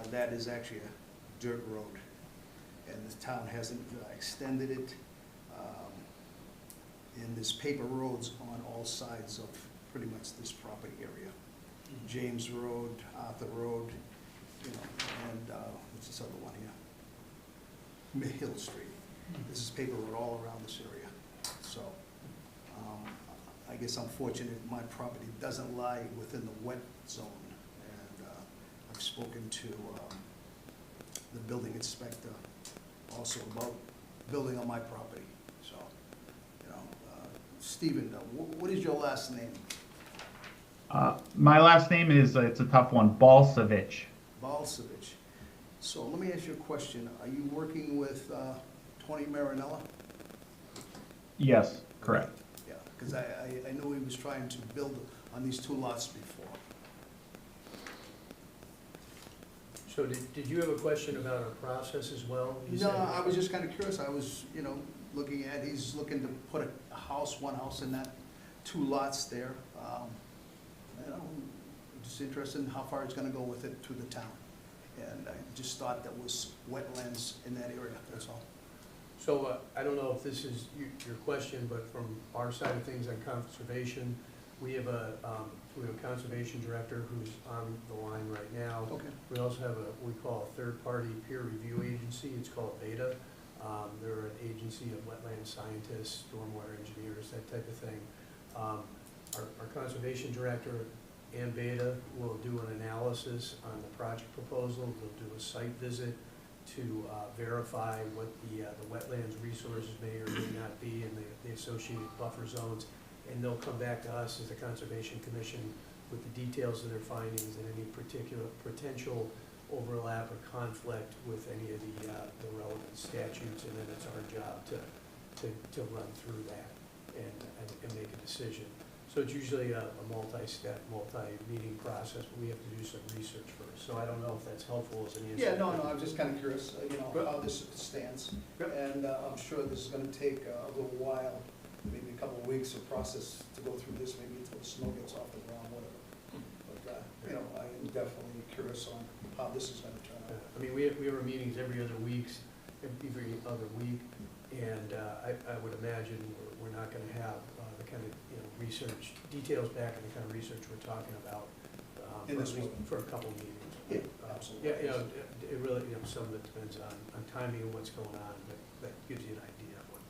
that is actually a dirt road. And the town hasn't extended it. And there's paper roads on all sides of pretty much this property area. James Road, Arthur Road, and what's this other one here? Hill Street. This is paper road all around this area. So, I guess I'm fortunate my property doesn't lie within the wet zone. And I've spoken to the building inspector also about building on my property. So, Stephen, what is your last name? My last name is, it's a tough one, Balsavich. Balsavich. So let me ask you a question. Are you working with Tony Marinella? Yes, correct. Yeah, because I knew he was trying to build on these two lots before. So did you have a question about our process as well? You No, said- I was just kind of curious. I was, looking at, he's looking to put a house, one house in that, two lots there. Just interested in how far it's gonna go with it through the town. And I just thought that was wetlands in that area, that's all. So I don't know if this is your question, but from our side of things on conservation, we have a conservation director who's on the line right now. Okay. We also have what we call a third-party peer review agency. It's called Beta. They're an agency of wetland scientists, stormwater engineers, that type of thing. Our conservation director and Beta will do an analysis on the project proposal. They'll do a site visit to verify what the wetlands resources may or may not be in the associated buffer zones. And they'll come back to us as the Conservation Commission with the details of their findings and any particular potential overlap or conflict with any of the relevant statutes. And then it's our job to run through that and make a decision. So it's usually a multi-step, multi-meeting process, but we have to do some research first. So I don't know if that's helpful as an answer. Yeah, no, I'm just kind of curious, how this stands. And I'm sure this is gonna take a little while, maybe a couple of weeks of process to go through this, maybe until the snow gets off the ground, whatever. But, I am definitely curious on how this is gonna turn out. I mean, we have our meetings every other week, and I would imagine we're not gonna have the kind of, research, details back in the kind of research we're talking about In this for a couple of meetings. Yeah, absolutely. Yeah, it really, some of it depends on timing and what's going on, but that gives you an idea of what.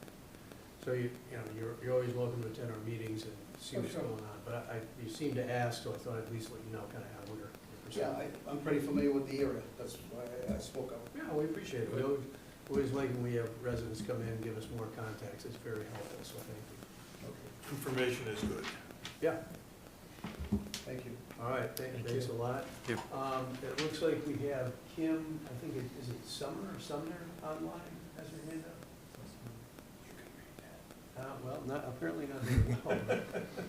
So you're always welcome to attend our meetings and see what's Sure. going on, but you seem to ask, so I thought I'd at least let you know kind of how we're Yeah, I'm pretty familiar with the area, that's why I spoke up. Yeah, we appreciate it. We always like when we have residents come in and give us more context. It's very helpful, so thank you. Information is good. Yeah, Thank you. all right, thanks a lot. Thank It looks like we have Kim, I think is it Sumner online as her hand up? Well, apparently not very well.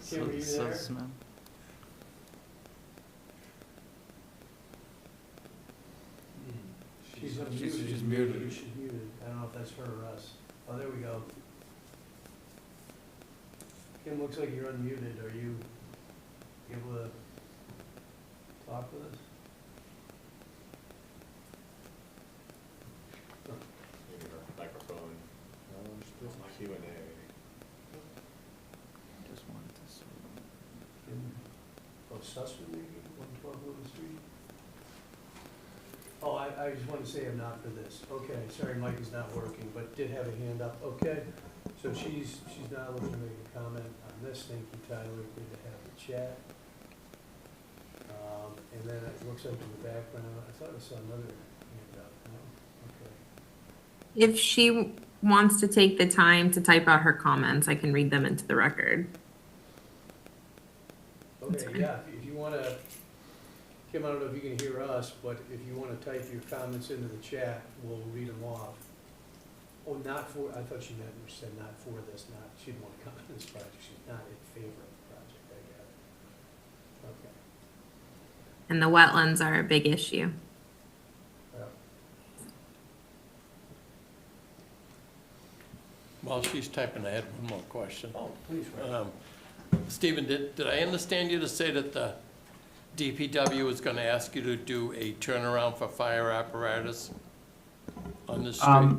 Kim, are you there? She's unmuted. She's muted. She's muted. I don't know if that's her or us. Oh, there we go. Kim, looks like you're unmuted. Are you able to talk with us? Maybe her microphone, Q&A maybe. Just wanted to see. Kim, Sussman maybe, 112 Woodland Street? Oh, I just wanted to say I'm not for this. Okay, sorry, Mike is not working, but did have a hand up. Okay, so she's not looking to make a comment on this. Thank you, Tyler. Good to have the chat. And then it looks like in the background, I thought I saw another hand up. No? Okay. If she wants to take the time to type out her comments, I can read them into the record. Okay, yeah, if you want to, Kim, I don't know if you can hear us, but if you want to type your comments into the chat, we'll read them off. Oh, not for, I thought she meant, said not for this, she didn't want to comment on this project, she's not in favor of the project, I got it. Okay. And the wetlands are a big issue. Well, While she's typing, I had one more question. oh, please, Ray. Stephen, did I understand you to say that the DPW is going to ask you to do a turnaround for fire apparatus on the street?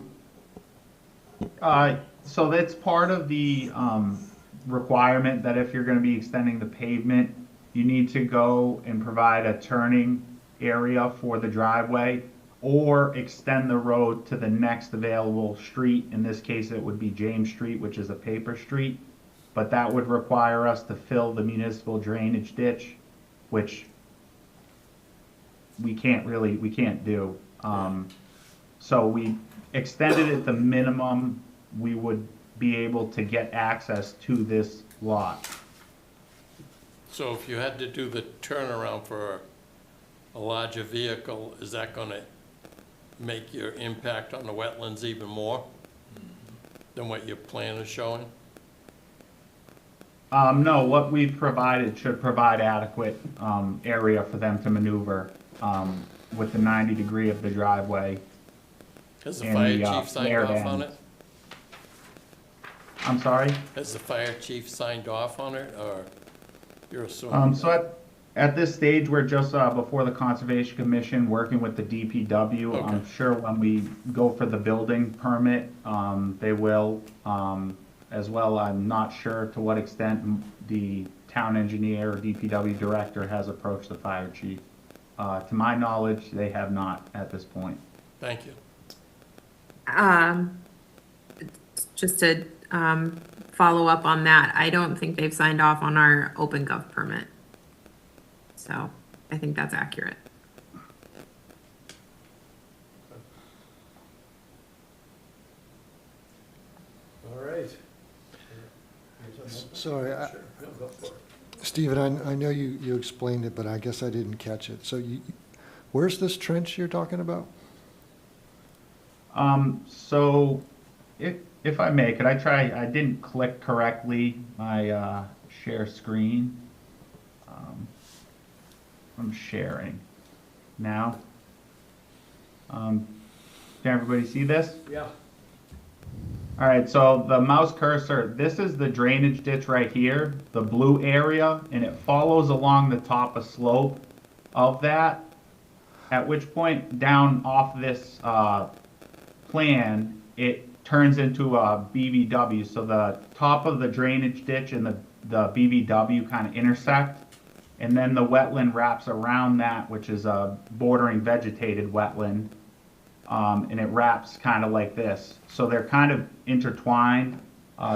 So that's part of the requirement that if you're going to be extending the pavement, you need to go and provide a turning area for the driveway or extend the road to the next available street. In this case, it would be James Street, which is a paper street. But that would require us to fill the municipal drainage ditch, which we can't do. So we extended it the minimum we would be able to get access to this lot. So if you had to do the turnaround for a larger vehicle, is that gonna make your impact on the wetlands even more than what your plan is showing? No, what we've provided should provide adequate, area for them to maneuver, with the 90 degree of the driveway. Has the And fire the, chief signed flared off on end. it? I'm sorry? Has the fire chief signed off on it, or you're assuming? So at this stage, we're just, before the Conservation Commission, working with the DPW. Okay. I'm sure when we go for the building permit, they will, as well. I'm not sure to what extent the town engineer or DPW director has approached the fire chief. To my knowledge, they have not at this point. Thank you. Just to follow up on that, I don't think they've signed off on our OpenGov permit. So I think that's accurate. All right. Sorry, Sure. No, go for it. Stephen, I know you explained it, but I guess I didn't catch it. So where's this trench you're talking about? So if I may, could I try, I didn't click correctly my, share screen. I'm sharing now. Can everybody see this? Yeah. All right, so the mouse cursor, this is the drainage ditch right here, the blue area, and it follows along the top of slope of that. At which point, down off this plan, it turns into a BVW. So the top of the drainage ditch and the BVW kind of intersect. And then the wetland wraps around that, which is a bordering vegetated wetland. And it wraps kind of like this. So they're kind of intertwined.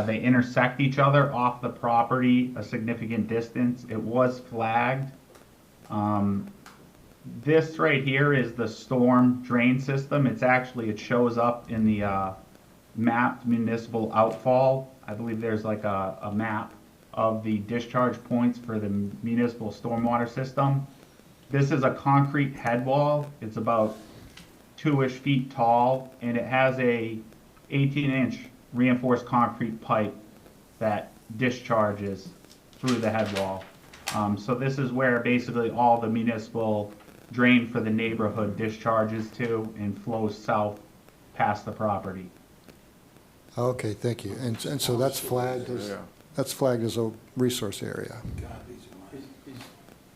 They intersect each other off the property a significant distance. It was flagged. This right here is the storm drain system. It shows up in the mapped municipal outfall. I believe there's like a map of the discharge points for the municipal stormwater system. This is a concrete head wall. It's about 2-ish feet tall, and it has a 18-inch reinforced concrete pipe that discharges through the head wall. So this is where basically all the municipal drain for the neighborhood discharges to and flows south past the property. Okay, thank you. And so that's flagged as a resource area.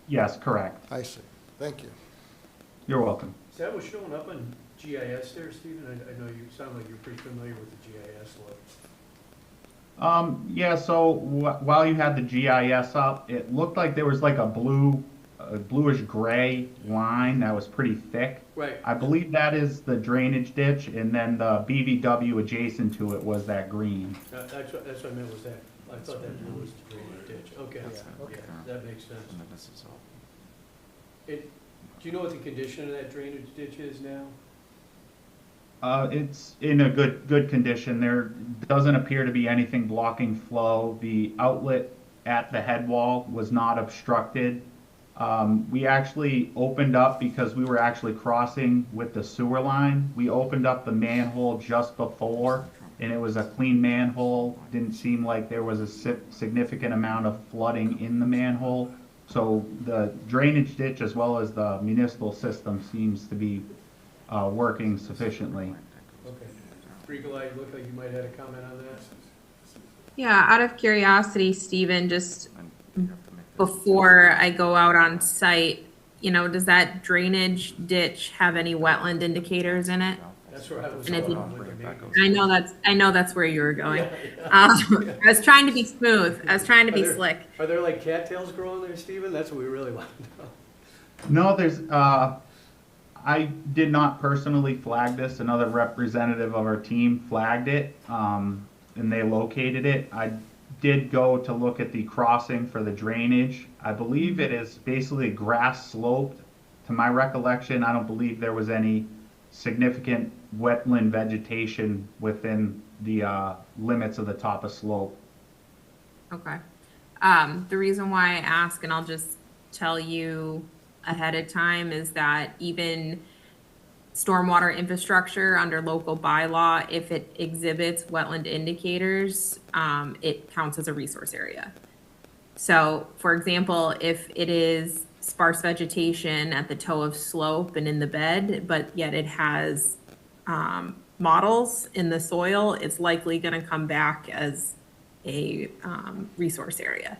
Yes, correct. I see. Thank you. You're welcome. Is that what's showing up on GIS there, Stephen? I know you sound like you're pretty familiar with the GIS look. Yeah, so while you had the GIS up, it looked like there was like a bluish gray line that was pretty thick. Right. I believe that is the drainage ditch, and then the BVW adjacent to it was that green. That's what I meant was that. I thought that blue was the drainage ditch. Okay, yeah, that makes sense. Do you know what the condition of that drainage ditch is now? It's in a good condition. There doesn't appear to be anything blocking flow. The outlet at the head wall was not obstructed. We actually opened up because we were actually crossing with the sewer line. We opened up the manhole just before, and it was a clean manhole. Didn't seem like there was a significant amount of flooding in the manhole. So the drainage ditch as well as the municipal system seems to be working sufficiently. Okay. Ricolai, you look like you might have had a comment on that? Yeah, out of curiosity, Stephen, just before I go out on site, does that drainage ditch have any wetland indicators in it? That's where I was And if going. you- I know that's where you were going. I was trying to be smooth. I was trying to be slick. Are there like cattails growing there, Stephen? That's what we really want to know. No, there's, I did not personally flag this. Another representative of our team flagged it, and they located it. I did go to look at the crossing for the drainage. I believe it is basically grass sloped. To my recollection, I don't believe there was any significant wetland vegetation within the limits of the top of slope. Okay. The reason why I ask, and I'll just tell you ahead of time, is that even stormwater infrastructure under local bylaw, if it exhibits wetland indicators, it counts as a resource area. So, for example, if it is sparse vegetation at the toe of slope and in the bed, but yet it has mottles in the soil, it's likely going to come back as a resource area.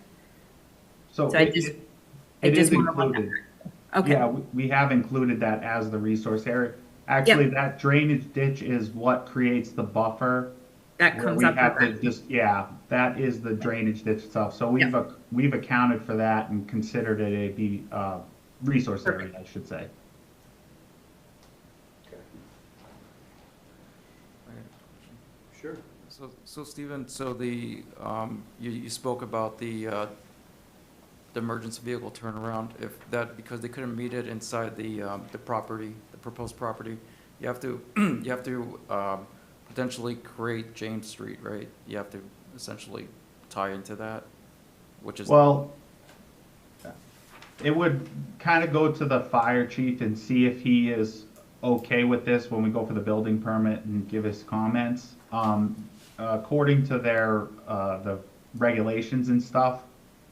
So So I just it is wanna let that included. Okay. Yeah, we have included that as the resource area. Actually, that drainage ditch is what creates the buffer. That where comes we up have with to just, yeah, that is the drainage ditch itself. So we've accounted for that and considered it a resource area, I should say. Sure. So Stephen, so you spoke about the emergency vehicle turnaround, if that, because they couldn't meet it inside the property, the proposed property, you have to, you have to potentially create James Street, right? You have to essentially tie into that, which is. Well, it would kind of go to the fire chief and see if he is okay with this when we go for the building permit and give his comments. According to their, the regulations and stuff,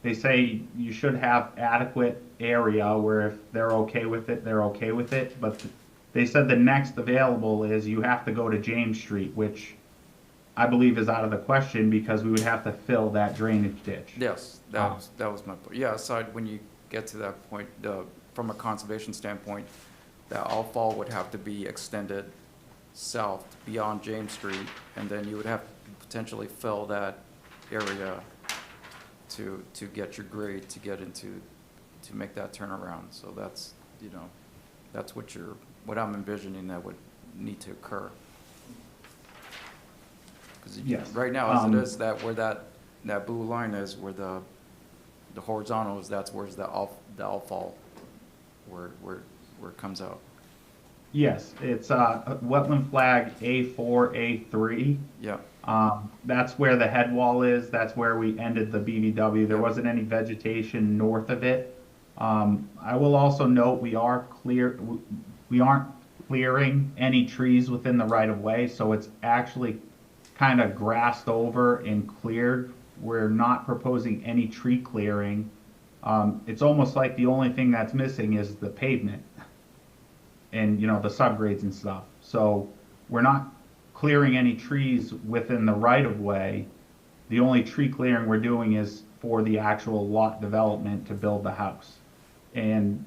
they say you should have adequate area where if they're okay with it, they're okay with it. But they said the next available is you have to go to James Street, which I believe is out of the question because we would have to fill that drainage ditch. Yes, that was my point. Yeah, aside when you get to that point, from a conservation standpoint, that outfall would have to be extended south beyond James Street, and then you would have to potentially fill that area to get your grade to get into, to make that turnaround. So that's, you know, that's what I'm envisioning that would need to occur. Because Yes. right now, as it is, that where that blue line is, where the horizontal is, that's where's the outfall, where it comes out. Yes, it's wetland flag A4, A3. Yeah. That's where the head wall is. That's where we ended the BVW. There wasn't any vegetation north of it. I will also note we aren't clearing any trees within the right of way, so it's actually kind of grassed over and cleared. We're not proposing any tree clearing. It's almost like the only thing that's missing is the pavement and, you know, the subgrades and stuff. So we're not clearing any trees within the right of way. The only tree clearing we're doing is for the actual lot development to build the house. And,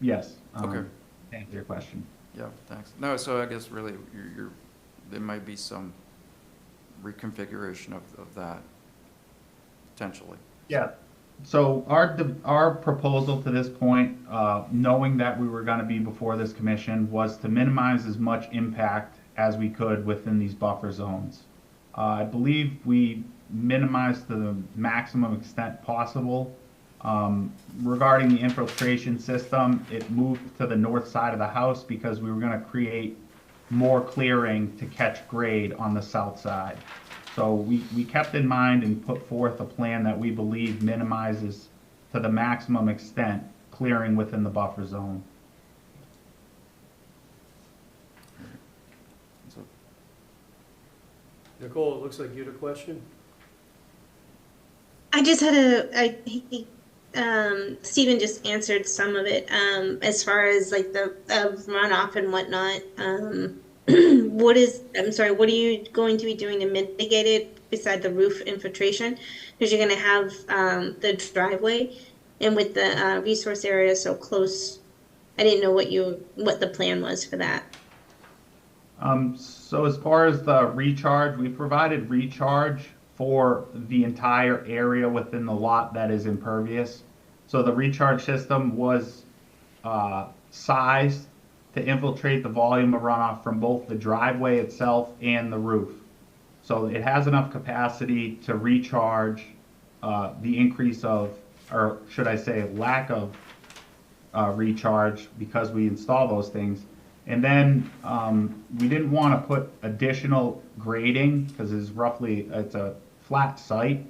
yes. Okay. To answer your question. Yeah, thanks. No, so I guess really there might be some reconfiguration of that potentially. Yeah. So our proposal to this point, knowing that we were going to be before this commission, was to minimize as much impact as we could within these buffer zones. I believe we minimized to the maximum extent possible. Regarding the infiltration system, it moved to the north side of the house because we were going to create more clearing to catch grade on the south side. So we kept in mind and put forth a plan that we believe minimizes to the maximum extent clearing within the buffer zone. Nicole, it looks like you had a question? I just had Stephen just answered some of it, as far as like the runoff and whatnot. What are you going to be doing to mitigate it beside the roof infiltration? Because you're going to have the driveway, and with the resource area so close, I didn't know what the plan was for that. So as far as the recharge, we provided recharge for the entire area within the lot that is impervious. So the recharge system was sized to infiltrate the volume of runoff from both the driveway itself and the roof. So it has enough capacity to recharge the increase of, or should I say lack of recharge, because we install those things. And then we didn't want to put additional grading because it's a flat site.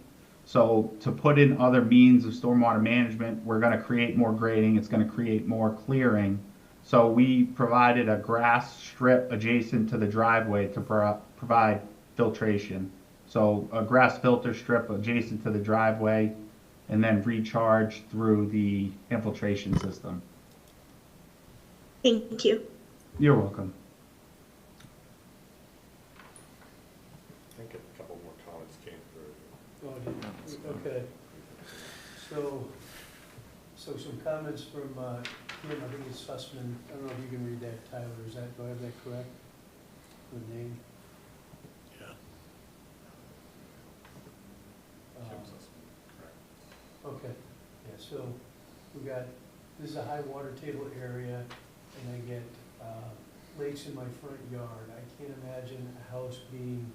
So to put in other means of stormwater management, we're gonna create more grading, it's gonna create more clearing. So we provided a grass strip adjacent to the driveway to provide filtration. So a grass filter strip adjacent to the driveway and then recharge through the infiltration system. Thank you. You're welcome. I think a couple more comments came through. Oh, okay. So some comments from, Kim, I think it's Sussman, I don't know if you can read that, Tyler, do I have that correct? The name? Yeah. Okay, yeah, so we got, this is a high water table area, and I get lakes in my front yard. I can't imagine a house being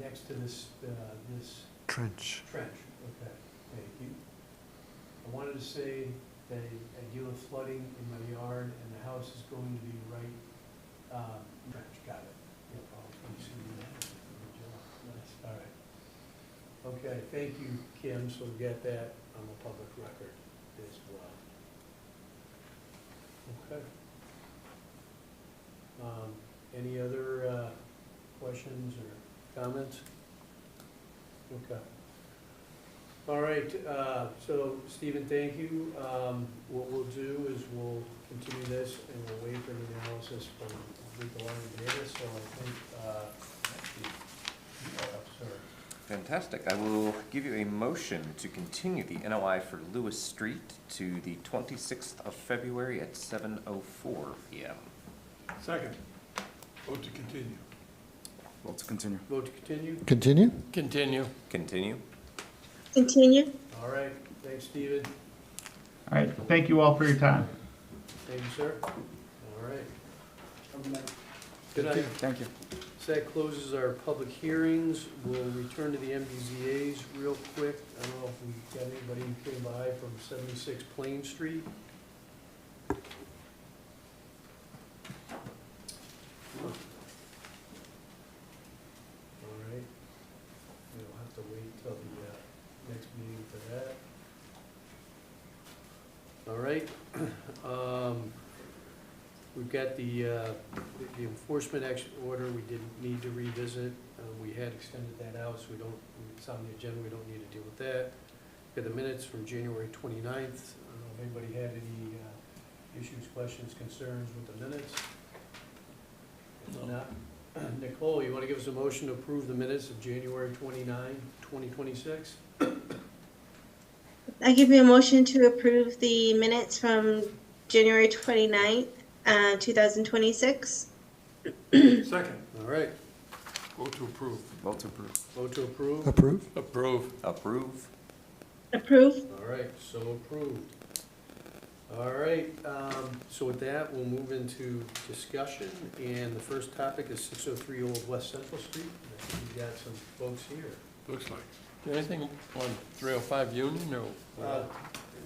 next to this Trench. trench. Okay, thank you. I wanted to say that I deal with flooding in my yard, and the house is going to be right, trench, got it. No problem. You see that? Good job. Nice, all right. Okay, thank you, Kim, so we got that on the public record as well. Okay. Any other questions or comments? Okay. All right, so Stephen, thank you. What we'll do is we'll continue this and we'll wait for the analysis from legal data, so I think, actually, you are up, sir. Fantastic. I will give you a motion to continue the NOI for Lewis Street to the 26th of February at 7:04 PM. Second. Vote to continue. Vote to continue. Vote to continue? Continue? Continue. Continue. Continue. All right, thanks, Stephen. All right, thank you all for your time. Thank you, sir. All right. Good night. Thank you. So that closes our public hearings. We'll return to the MBZA's real quick. I don't know if we got anybody who came by from 76 Plain Street. All right. We'll have to wait till the next meeting for that. All right. We've got the enforcement action order we didn't need to revisit. We had extended that out, so we don't, it's on the agenda, we don't need to deal with that. Got the minutes from January 29th. I don't know if anybody had any issues, questions, concerns with the minutes? If not, Nicole, you want to give us a motion to approve the minutes of January 29, 2026? I give you a motion to approve the minutes from January 29th, 2026. Second. All right, Vote to approve. Vote to approve. vote to approve? Approve? Approve. Approve. Approve. All right, so approved. All right, so with that, we'll move into discussion, and the first topic is 603 Old West Central Street. We've got some folks here. Looks like. Anything on 305 Union or?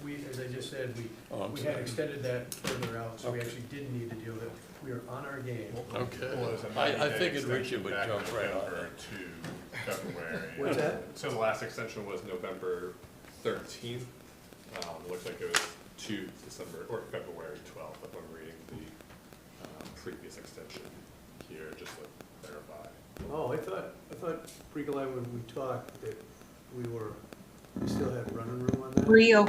We, as I just said, Oh, I'm we had sorry. extended that further out, so we Okay. actually didn't need to deal with it. We are on our game. Okay. Well, it was a I 90-day figured Richard extension would back in jump right on November that. to February. What's that? So the last extension was November 13th. Looks like it was to December, or February 12th, if I'm reading the previous extension here, just to clarify. Oh, I thought, Pre-Goli, when we talked, that we still had running room on that? Real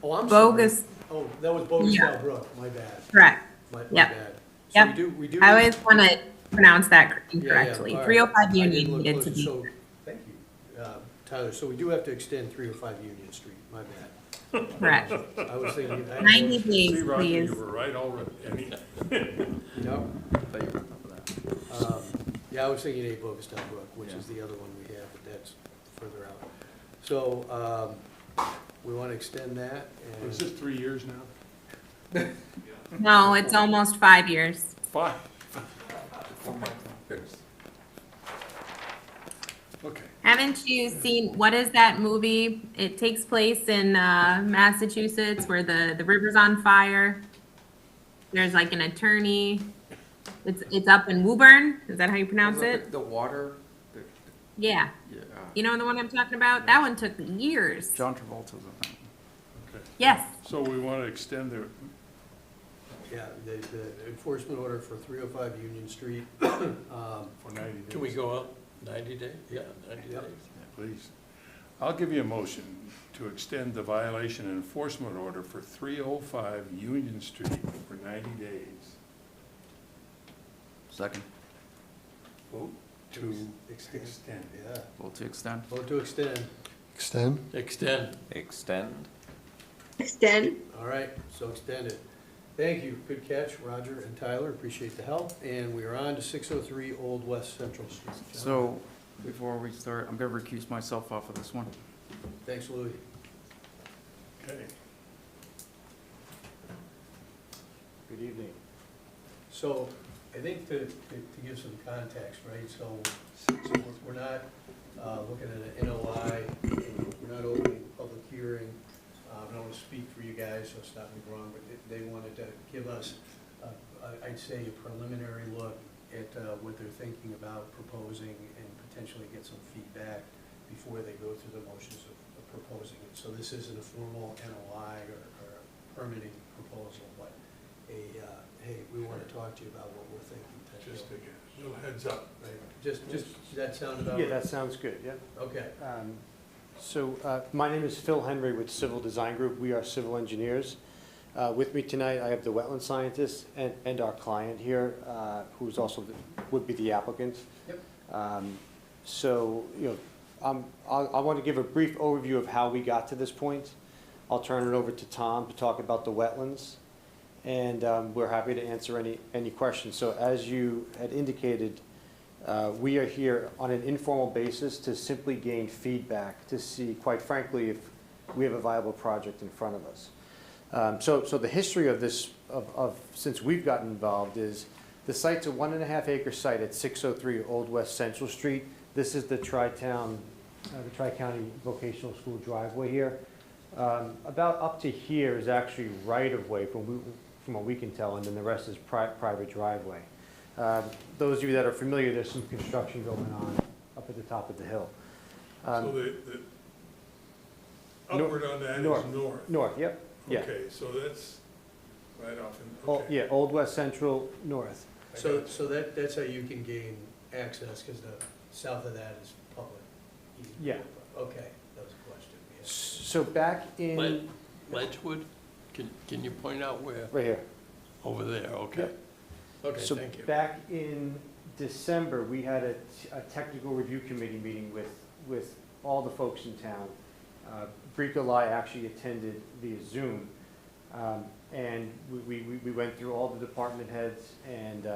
Oh, I'm sorry. bogus, Oh, that was Bogus Yeah. Brook, my bad. correct. My Yep. bad. So Yep. we do. I always want to pronounce that Yeah, yeah, incorrectly. all right. 305 I didn't Union look needed to closer, be. so, thank you, Tyler, so we do have to extend 305 Union Street, my bad. Correct. I was thinking. 90 See, days, Roger, please. you were right already. Yep. Thought you were on top of that. Yeah, I was thinking 8 Bogastown Brook, which is the other one we have, but that's further out. So, we want to extend that, Is and this 3 years now? No, it's almost 5 years. 5. Okay. Haven't you seen, what is that movie? It takes place in Massachusetts where the river's on fire. There's like an attorney It's up in Woburn, is that how you pronounce it? The water, Yeah, yeah, you know the one I'm talking about? That one took years. John Travolta's on that. Okay. Yes, So we want to extend the, Yeah, the enforcement order for 305 Union Street, for 90 days. Can we go up 90 days? Yeah, 90 Yep. days. Please. I'll give you a motion to extend the violation and enforcement order for 305 Union Street for 90 days. Second, Vote to Extend. extend. yeah. vote to extend. Vote to extend. Extend? Extend. Extend. Extend. All right, so extended. Thank you, good catch, Roger and Tyler, appreciate the help. And we are on to 603 Old West Central Street. John? So, before we start, I'm gonna recuse myself off of this one. Thanks, Louis. Okay. Good evening. So, I think to give some context, right, so we're not looking at an NOI, we're not opening a public hearing. I don't want to speak for you guys, so stop me wrong, but they wanted to give us, I'd say, a preliminary look at what they're thinking about proposing and potentially get some feedback before they go through the motions of proposing it. So this isn't a formal NOI or a permitting proposal, but hey, we want to talk to you about what we're thinking. Just to get a little heads up. Right. Just, does that sound about Yeah, right? that sounds good, yeah. Okay. My name is Phil Henry with Civil Design Group. We are civil engineers. With me tonight, I have the wetland scientist and our client here, who's also, would be the applicant. Yep. I want to give a brief overview of how we got to this point. I'll turn it over to Tom to talk about the wetlands, and we're happy to answer any questions. So as you had indicated, we are here on an informal basis to simply gain feedback to see, quite frankly, if we have a viable project in front of us. So the history of this, since we've gotten involved, is the site's a 1.5 acre site at 603 Old West Central Street. This is the Tri-County Vocational School driveway here. About up to here is actually right-of-way from what we can tell, and then the rest is private driveway. Those of you that are familiar, there's some construction going on up at the top of the hill. So the upward on that is north. north? North, yep, yeah. Okay, so that's right off in, okay. Yeah, Old West Central, north. So that's how you can gain access, because the south of that is public. Yeah. Okay, that was a question. Yeah. So back in, Ledgewood, can you point out where? right here. Over there, okay. Okay, So thank you. back in December, we had a technical review committee meeting with all the folks in town. Brika Lai actually attended via Zoom. And we went through all the department heads, and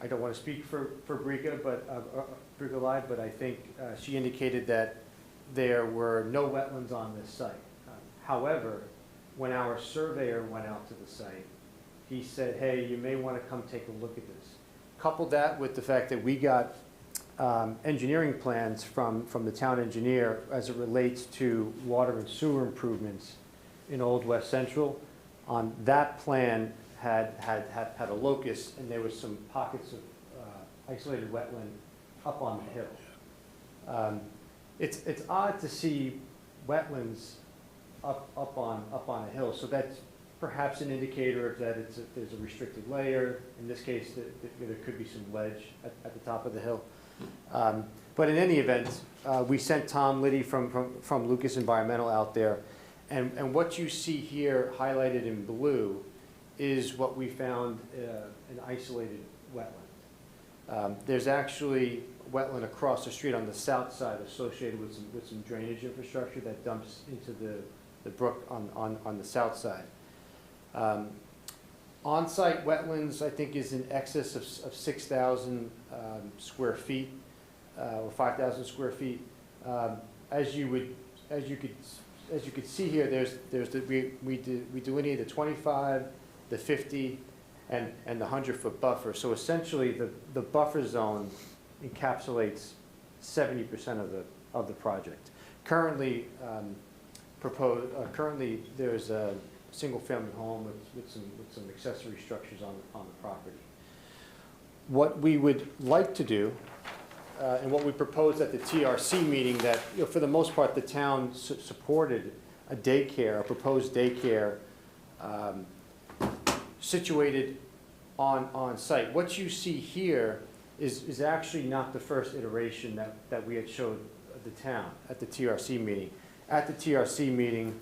I don't want to speak for Brika, Brika Lai, but I think she indicated that there were no wetlands on this site. However, when our surveyor went out to the site, he said, hey, you may want to come take a look at this. Couple that with the fact that we got engineering plans from the town engineer as it relates to water and sewer improvements in Old West Central. On that plan had a locus, and there was some pockets of isolated wetland up on the hill. It's odd to see wetlands up on a hill, so that's perhaps an indicator that there's a restricted layer. In this case, there could be some ledge at the top of the hill. But in any event, we sent Tom Liddy from Lucas Environmental out there, and what you see here highlighted in blue is what we found an isolated wetland. There's actually wetland across the street on the south side associated with some drainage infrastructure that dumps into the brook on the south side. On-site wetlands, I think, is in excess of 6,000 square feet, or 5,000 square feet. As you could see here, we delineate the 25, the 50, and the 100-foot buffer. So essentially, the buffer zone encapsulates 70% of the project. Currently, there's a single-family home with some accessory structures on the property. What we would like to do, and what we proposed at the TRC meeting, that, you know, for the most part, the town supported a daycare, a proposed daycare situated on site. What you see here is actually not the first iteration that we had showed the town at the TRC meeting. At the TRC meeting,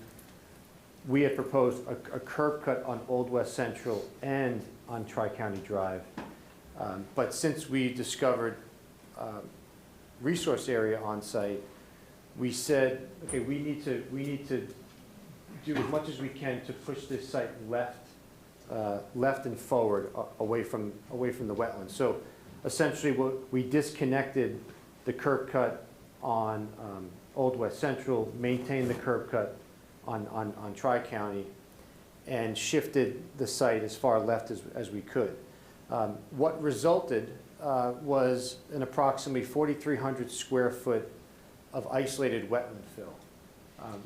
we had proposed a curb cut on Old West Central and on Tri-County Drive. But since we discovered resource area on site, we said, okay, we need to do as much as we can to push this site left and forward, away from the wetlands. So essentially, we disconnected the curb cut on Old West Central, maintained the curb cut on Tri-County, and shifted the site as far left as we could. What resulted was an approximately 4,300 square foot of isolated wetland fill.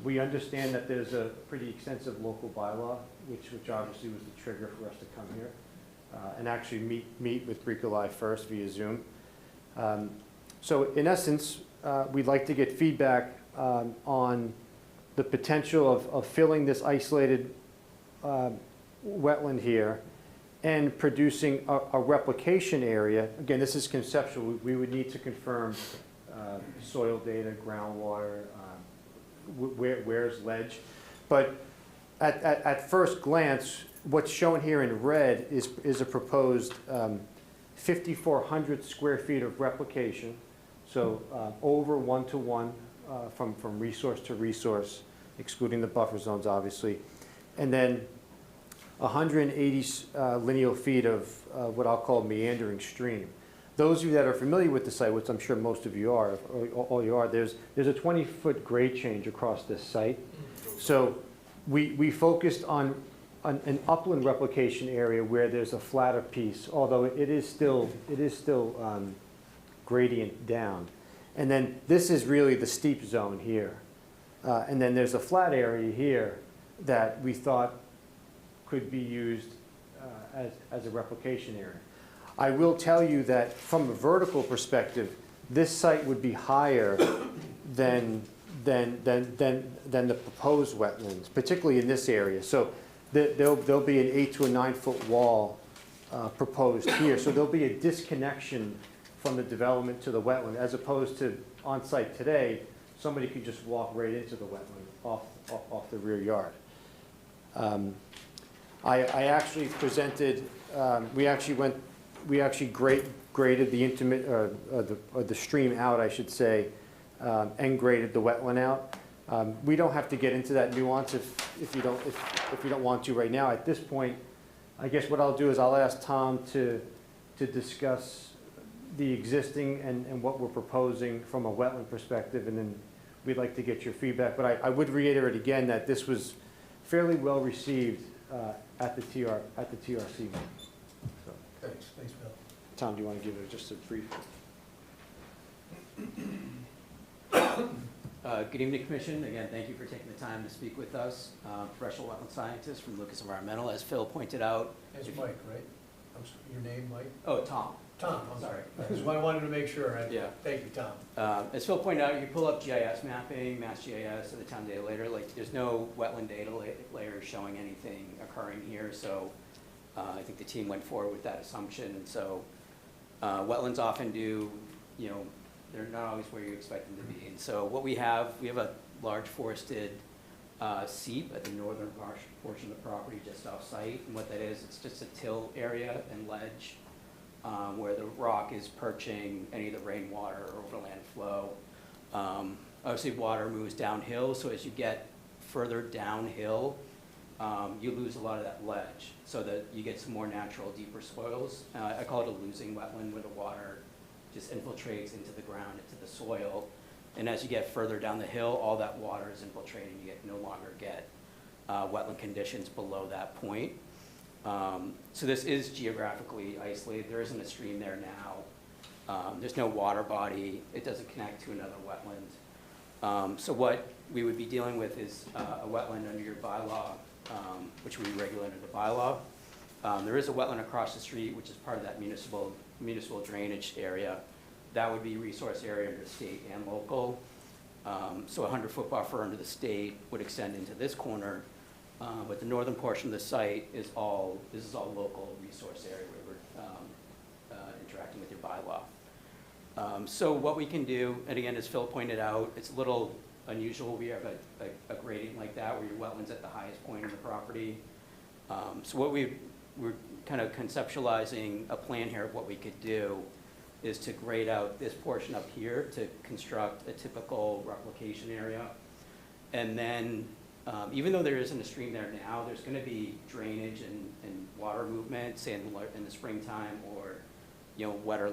We understand that there's a pretty extensive local bylaw, which obviously was the trigger for us to come here and actually meet with Bricolage first via Zoom. So in essence, we'd like to get feedback on the potential of filling this isolated wetland here and producing a replication area. Again, this is conceptual. We would need to confirm soil data, groundwater, where's ledge. But at first glance, what's shown here in red is a proposed 5,400 square feet of replication. So over 1-to-1 from resource to resource, excluding the buffer zones, obviously. And then 180 lineal feet of what I'll call meandering stream. Those of you that are familiar with the site, which I'm sure most of you are, or all you are, there's a 20-foot grade change across this site. So we focused on an upland replication area where there's a flatter piece, although it is still gradient down. And then this is really the steep zone here. And then there's a flat area here that we thought could be used as a replication area. I will tell you that from a vertical perspective, this site would be higher than the proposed wetlands, particularly in this area. So there'll be an 8 to 9 foot wall proposed here. So there'll be a disconnection from the development to the wetland, as opposed to on site today, somebody could just walk right into the wetland off the rear yard. I actually presented, we actually graded the intimate, or the stream out, I should say, and graded the wetland out. We don't have to get into that nuance if you don't want to right now. At this point, I guess what I'll do is I'll ask Tom to discuss the existing and what we're proposing from a wetland perspective, and then we'd like to get your feedback. But I would reiterate again that this was fairly well received at the TRC meeting. So, Thanks, Bill. Tom, do you want to give it just a brief? Good evening, Commission. Again, thank you for taking the time to speak with us. Professional wetland scientist from Lucas Environmental. As Phil pointed out. That's Mike, right? Your name, Mike? Oh, Tom. Tom, I'm sorry. That's why I wanted to make sure. Yeah. Thank you, Tom. As Phil pointed out, you pull up GIS mapping, Mass GIS, or the town data layer. Like, there's no wetland data layer showing anything occurring here. So I think the team went forward with that assumption. And so wetlands often do, you know, they're not always where you expect them to be. And so what we have a large forested seep at the northern portion of the property just off site. And what that is, it's just a till area and ledge where the rock is perching any of the rainwater or overland flow. Obviously water moves downhill, so as you get further downhill, you lose a lot of that ledge, so that you get some more natural, deeper soils. I call it a losing wetland, where the water just infiltrates into the ground, into the soil. And as you get further down the hill, all that water is infiltrating. You no longer get wetland conditions below that point. So this is geographically isolated. There isn't a stream there now. There's no water body. It doesn't connect to another wetland. So what we would be dealing with is a wetland under your bylaw, which we regulate under the bylaw. There is a wetland across the street, which is part of that municipal drainage area. That would be resource area under state and local. So a 100-foot buffer under the state would extend into this corner, but the northern portion of the site is all local resource area where we're interacting with your bylaw. So what we can do, and again, as Phil pointed out, it's a little unusual. We have a gradient like that where your wetland's at the highest point in the property. So what we're kind of conceptualizing a plan here of what we could do is to grade out this portion up here to construct a typical replication area. And then, even though there isn't a stream there now, there's gonna be drainage and water movement, say in the springtime or, you know, wetter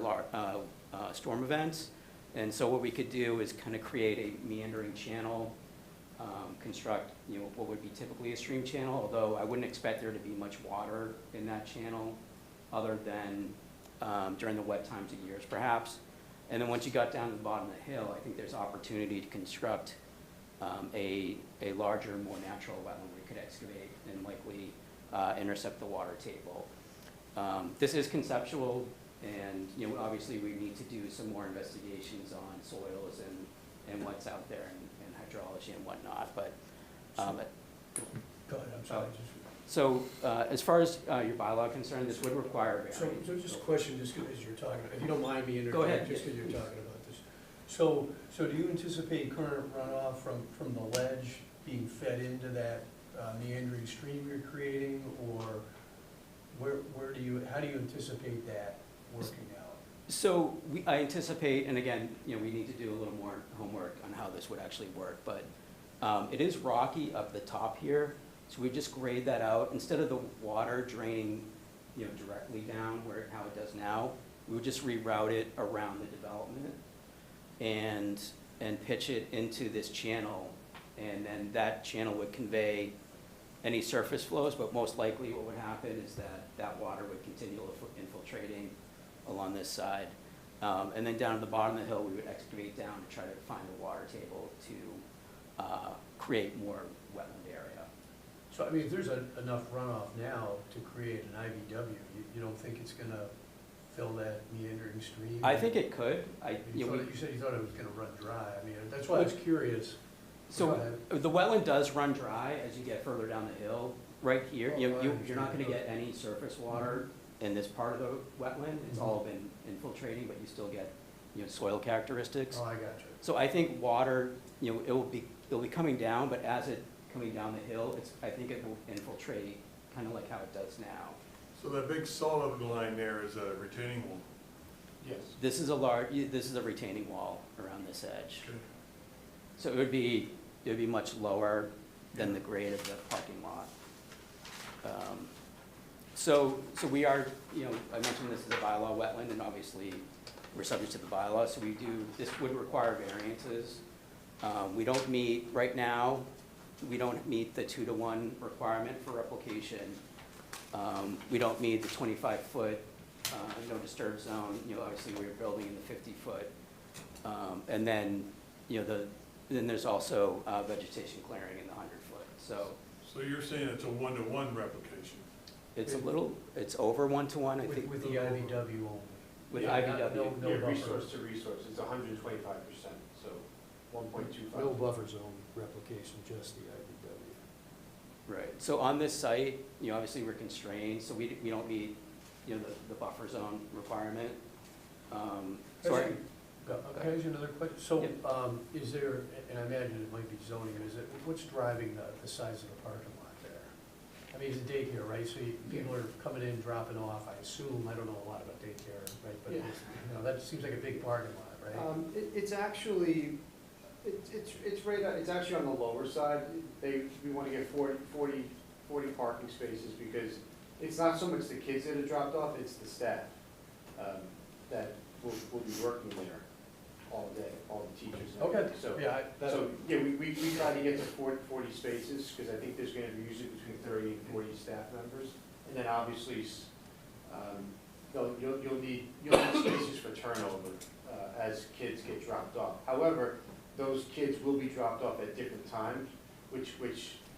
storm events. And so what we could do is kind of create a meandering channel, construct, you know, what would be typically a stream channel, although I wouldn't expect there to be much water in that channel other than during the wet times of years, perhaps. And then once you got down to the bottom of the hill, I think there's opportunity to construct a larger, more natural wetland we could excavate and likely intercept the water table. This is conceptual, and you know, obviously we need to do some more investigations on soils and what's out there and hydrology and whatnot. But Go ahead, I'm sorry. so as far as your bylaw concerned, this would require a So variance. just a question, just as you're talking, if you don't mind me Go ahead. interjecting, just because you're talking about this. So do you anticipate current runoff from the ledge being fed into that meandering stream you're creating? Or how do you anticipate that working out? So I anticipate, and again, you know, we need to do a little more homework on how this would actually work, but it is rocky up the top here, so we just grade that out. Instead of the water draining, you know, directly down how it does now, we would just reroute it around the development and pitch it into this channel, and then that channel would convey any surface flows, but most likely what would happen is that water would continue infiltrating along this side. And then down at the bottom of the hill, we would excavate down to try to find a water table to create more wetland area. So, I mean, if there's enough runoff now to create an IVW, you don't think it's gonna fill that meandering stream? I think it could. You said you thought it was gonna run dry. I mean, that's why I was curious. So the wetland does run dry as you get further down the hill. Right here, you're not gonna get any surface water in this part of the wetland. It's all been infiltrating, but you still get, you know, soil characteristics. Oh, I got you. So I think water, you know, it'll be coming down, but as it coming down the hill, I think it will infiltrate kind of like how it does now. So that big solid line there is a retaining wall? Yes. This is a retaining wall around this edge. So it would be much lower than the grade of the parking lot. So we are, you know, I mentioned this is a bylaw wetland, and obviously we're subject to the bylaw, so this would require variances. We don't meet, right now, we don't meet the 2-to-1 requirement for replication. We don't meet the 25-foot no disturb zone. You know, obviously we're building in the 50-foot. And then, you know, then there's also vegetation clearing in the 100-foot. So you're saying it's a 1-to-1 replication? It's over 1-to-1, I think. With the IVW only? With Yeah, IVW. no Yeah, buffer. resource to resource, it's 125%, so 1.25. No buffer zone replication, just the IVW. Right, so on this site, you know, obviously we're constrained, so we don't meet, you know, the buffer zone requirement. So our- Can I ask you another question? So, Yep. is there, and I imagine it might be zoning, what's driving the size of the parking lot there? I mean, it's a daycare, right? So people are coming in, dropping off, I assume, I don't know a lot about daycare, right? But, Yeah. you know, that seems like a big parking lot, right? It's actually, it's right, it's actually on the lower side. We want to get 40 parking spaces because it's not so much the kids that are dropped off, it's the staff that will be working there all day, all the teachers. and Okay, everything. So, yeah, we try to get to 40 spaces because I think there's going to be usually between 30 and 40 staff members. And then obviously, you'll need spaces for turnover as kids get dropped off. However, those kids will be dropped off at different times, which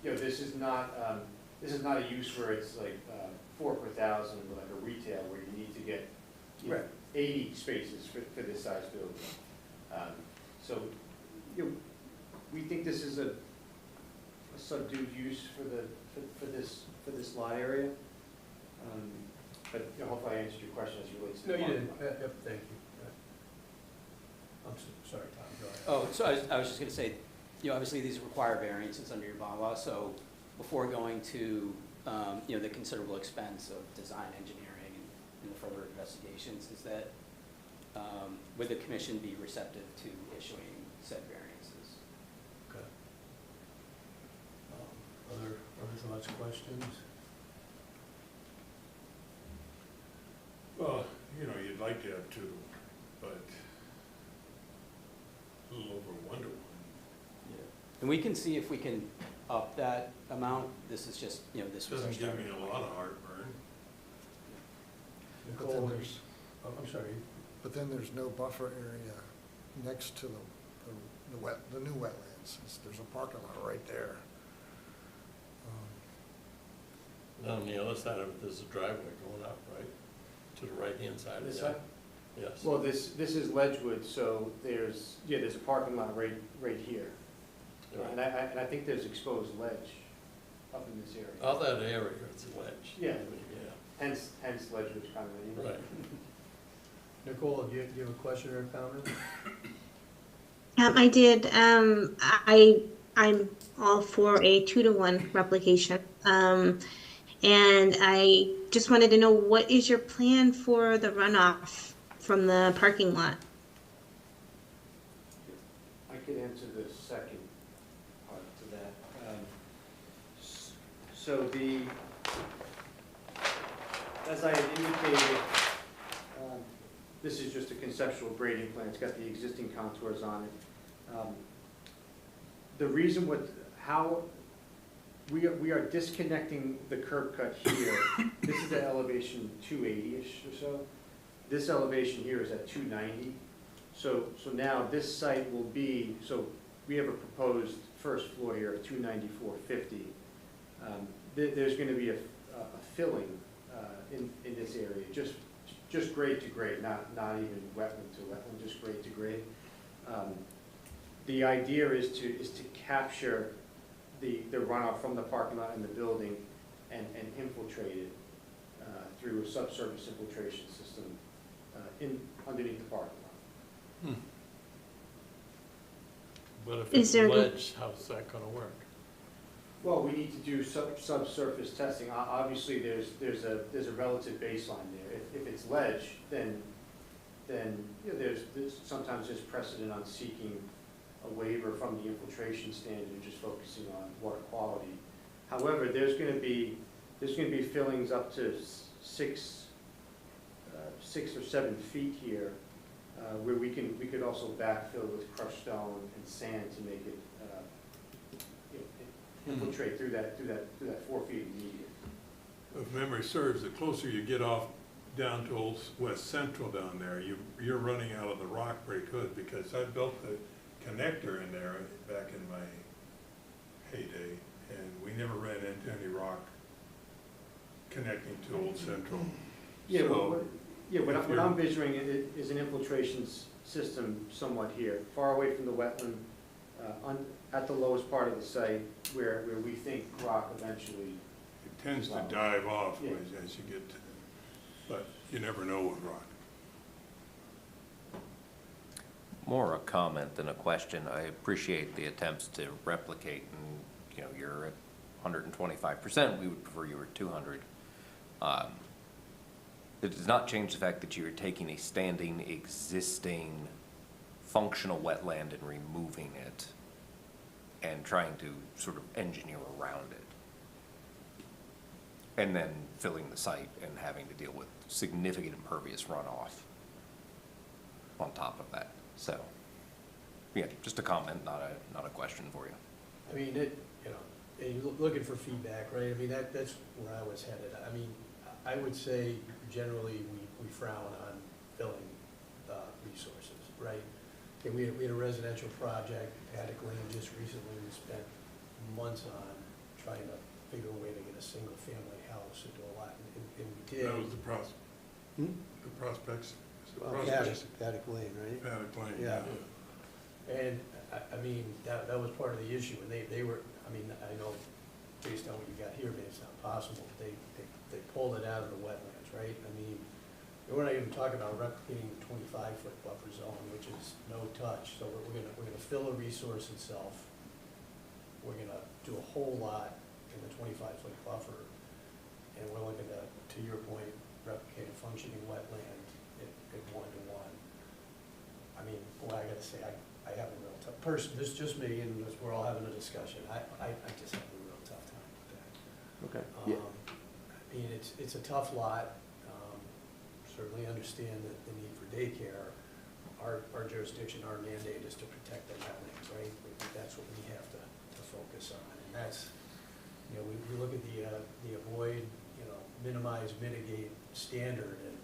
you know, this is not a use where it's like 4 per thousand, like a retail, where you need to get, you know, Right. 80 spaces for this size building. So, you know, we think this is a subdued use for this lot area. But you know, hopefully I answered your question as it relates to. No, the you parking didn't. lot. Yep, thank you. I'm sorry, Tom, go ahead. Oh, so I was just gonna say, you know, obviously these require variances under your bylaw, so before going to, you know, the considerable expense of design engineering and the further investigations, is that, would the commission be receptive to issuing said variances? Okay. Other thoughts, questions? Well, you know, you'd like to have two, but a little over one to one. And we can see if we can up that amount. This is just, you know, this was our Doesn't give me starting a point. lot of heartburn. But then Nicole, there's, I'm sorry. but then there's no buffer area next to the new wetlands. There's a parking lot right there. On the other side of it, there's a driveway going up, right? To the right-hand side of This that. side? Yes. Well, this is Ledgewood, so there's a parking lot right here. And I think there's exposed ledge up in this area. All that area is ledge. Yeah. Yeah, Hence Ledgewood's comment. right. Nicole, do you have a question or a comment? I did. I'm all for a 2-to-1 replication. And I just wanted to know, what is your plan for the runoff from the parking lot? I could answer the second part to that. So as I had indicated, this is just a conceptual grading plan. It's got the existing contours on it. The reason how we are disconnecting the curb cut here. This is at elevation 280-ish or so. This elevation here is at 290. So now this site will be, so we have a proposed first floor here of 294.50. There's going to be a filling in this area, just grade to grade, not even wetland to wetland, just grade to grade. The idea is to capture the runoff from the parking lot and the building and infiltrate it through a subsurface infiltration system underneath the parking lot. But if Is it's there- ledge, how's that gonna work? Well, we need to do subsurface testing. Obviously, there's a relative baseline there. If it's ledge, then you know, there's sometimes there's precedent on seeking a waiver from the infiltration standard, just focusing on water quality. However, there's going to be fillings up to 6 or 7 feet here, where we could also backfill with crushed stone and sand to make it infiltrate through that 4 feet immediate. If memory serves, the closer you get off down to Old West Central down there, you're running out of the rock pretty good, because I built the connector in there back in my heyday, and we never ran into any rock connecting to Old Central. Yeah, So, what I'm visualizing is an infiltration system somewhat here, far away from the wetland, at the lowest part of the site, where we think rock eventually. It tends to dive off Yeah. as you get to, but you never know with rock. More a comment than a question. I appreciate the attempts to replicate, and, you know, you're at 125%, we would prefer you were 200. It does not change the fact that you're taking a standing, existing, functional wetland and removing it and trying to sort of engineer around it. And then filling the site and having to deal with significant impervious runoff on top of that. So, yeah, just a comment, not a question for you. I mean, and you're looking for feedback, right? I mean, that's where I was headed. I mean, I would say generally we frown on filling resources, right? Okay, we had a residential project, Attic Lane, just recently, we spent months on trying to bigger way to get a single-family house into a lot, and we did. That was Hmm? the prospects. Paddock Lane, right? Paddock Lane, Yeah. yeah. And, I mean, that was part of the issue, and they were, I mean, I know, based on what you got here, maybe it's not possible, but they pulled it out of the wetlands, right? I mean, we're not even talking about replicating the 25-foot buffer zone, which is no touch, so we're gonna fill a resource itself. We're gonna do a whole lot in the 25-foot buffer, and we're looking to your point, replicate a functioning wetland at 1-to-1. I mean, boy, I gotta say, I have a real tough, this is just me, and we're all having a discussion, I just have a real tough time with that. Okay. Yeah. I mean, it's a tough lot, certainly understand the need for daycare. Our jurisdiction, our mandate is to protect the wetlands, right? That's what we have to focus on, and that's, you know, we look at the avoid, you know, minimize, mitigate standard, and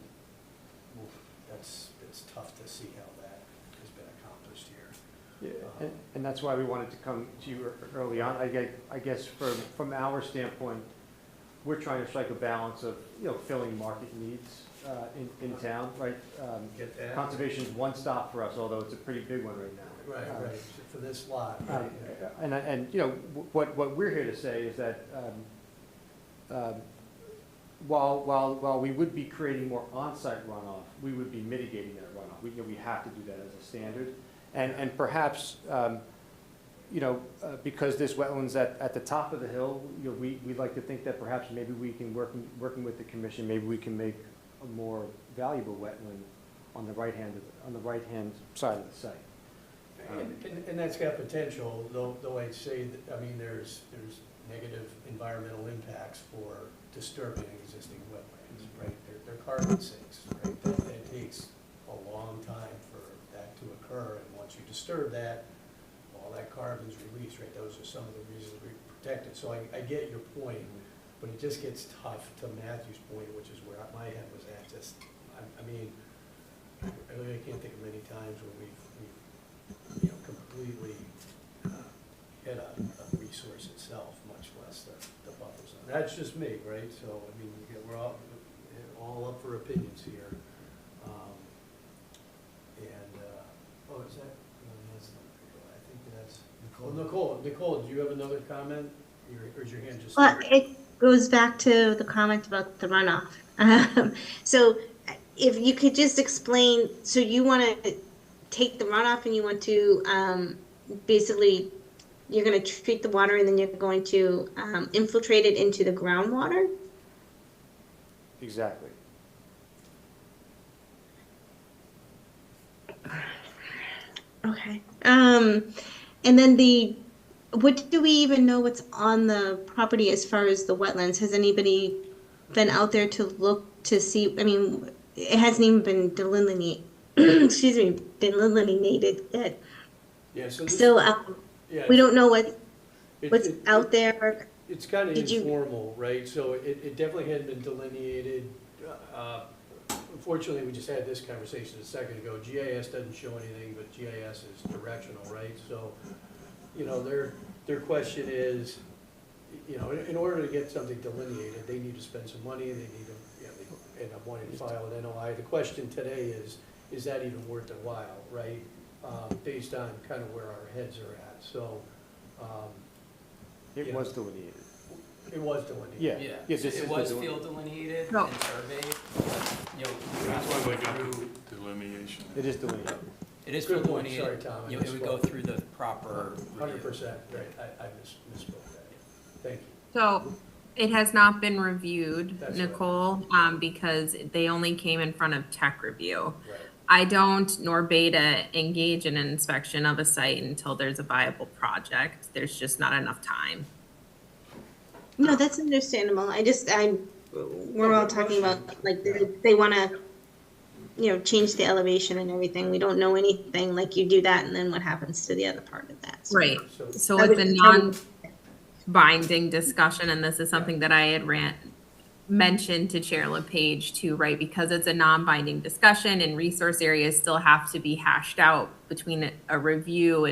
oof, it's tough to see how that has been accomplished here. Yeah, and that's why we wanted to come to you early on. I guess from our standpoint, we're trying to strike a balance of, you know, filling market needs in town, right? Get that. Conservation's one stop for us, although it's a pretty big one right now. Right, for this lot. Right, And you know, what we're here to say is that while we would be creating more on-site runoff, we would be mitigating that runoff. We have to do that as a standard. And perhaps, because this wetland's at the top of the hill, you know, we'd like to think that perhaps maybe we can, working with the commission, maybe we can make a more valuable wetland on the right-hand side of the site. And that's got potential, though I'd say that, I mean, there's negative environmental impacts for disturbing existing wetlands, right? They're carbon sinks, right? That takes a long time for that to occur, and once you disturb that, all that carbon's released, right? Those are some of the reasons we protect it. So I get your point, but it just gets tough to Matthew's point, which is where my head was at. Just, I mean, I really can't think of many times where we've you know, completely hit a resource itself, much less the buffer zone. That's just me, right? So, I mean, we're all up for opinions here. Oh, is that? No, that's not Nicole. I think that's Nicole. Nicole, do you have another comment? Or is your hand just? Well, it goes back to the comment about the runoff. So if you could just explain, so you want to take the runoff and you want to basically, you're going to treat the water and then you're going to infiltrate it into the groundwater? Exactly. Okay. And then what do we even know what's on the property as far as the wetlands? Has anybody been out there to look to see? I mean, it hasn't even been delineated. Excuse me, delineated yet. Yeah. So. Yeah, we don't know what's out there. It's kind of informal, right? So it definitely hadn't been delineated. Unfortunately, we just had this conversation a second ago. GIS doesn't show anything, but GIS is directional, right? So, you know, their question is, you know, in order to get something delineated, they need to spend some money, they need to, you know, they end up wanting to file an NOI. The question today is that even worth their while, right? Based on kind of where our heads are at. So, it was delineated. It was delineated. Yeah. It was field delineated No. and surveyed, but, you know, we have That's to why go they got through, delineation. It is delineated. it is Good field point. delineated. Sorry, Tom, I You know, it would go misspoke. through the proper review. 100%, right. I misspoke that. Thank you. So it has not been reviewed, That's right. Nicole, because they only came in front of tech review. Right. I don't, nor Beta, engage in an inspection of a site until there's a viable project. There's just not enough time. No, that's understandable. We're all talking about, like, they want to, you know, change the elevation and everything. We don't know anything, like you do that, and then what happens to the other part of that? So- Right. So I it's would- a non-binding discussion, and this is something that I had mentioned to Chair LePage too, right? Because it's a non-binding discussion and resource areas still have to be hashed out between a review.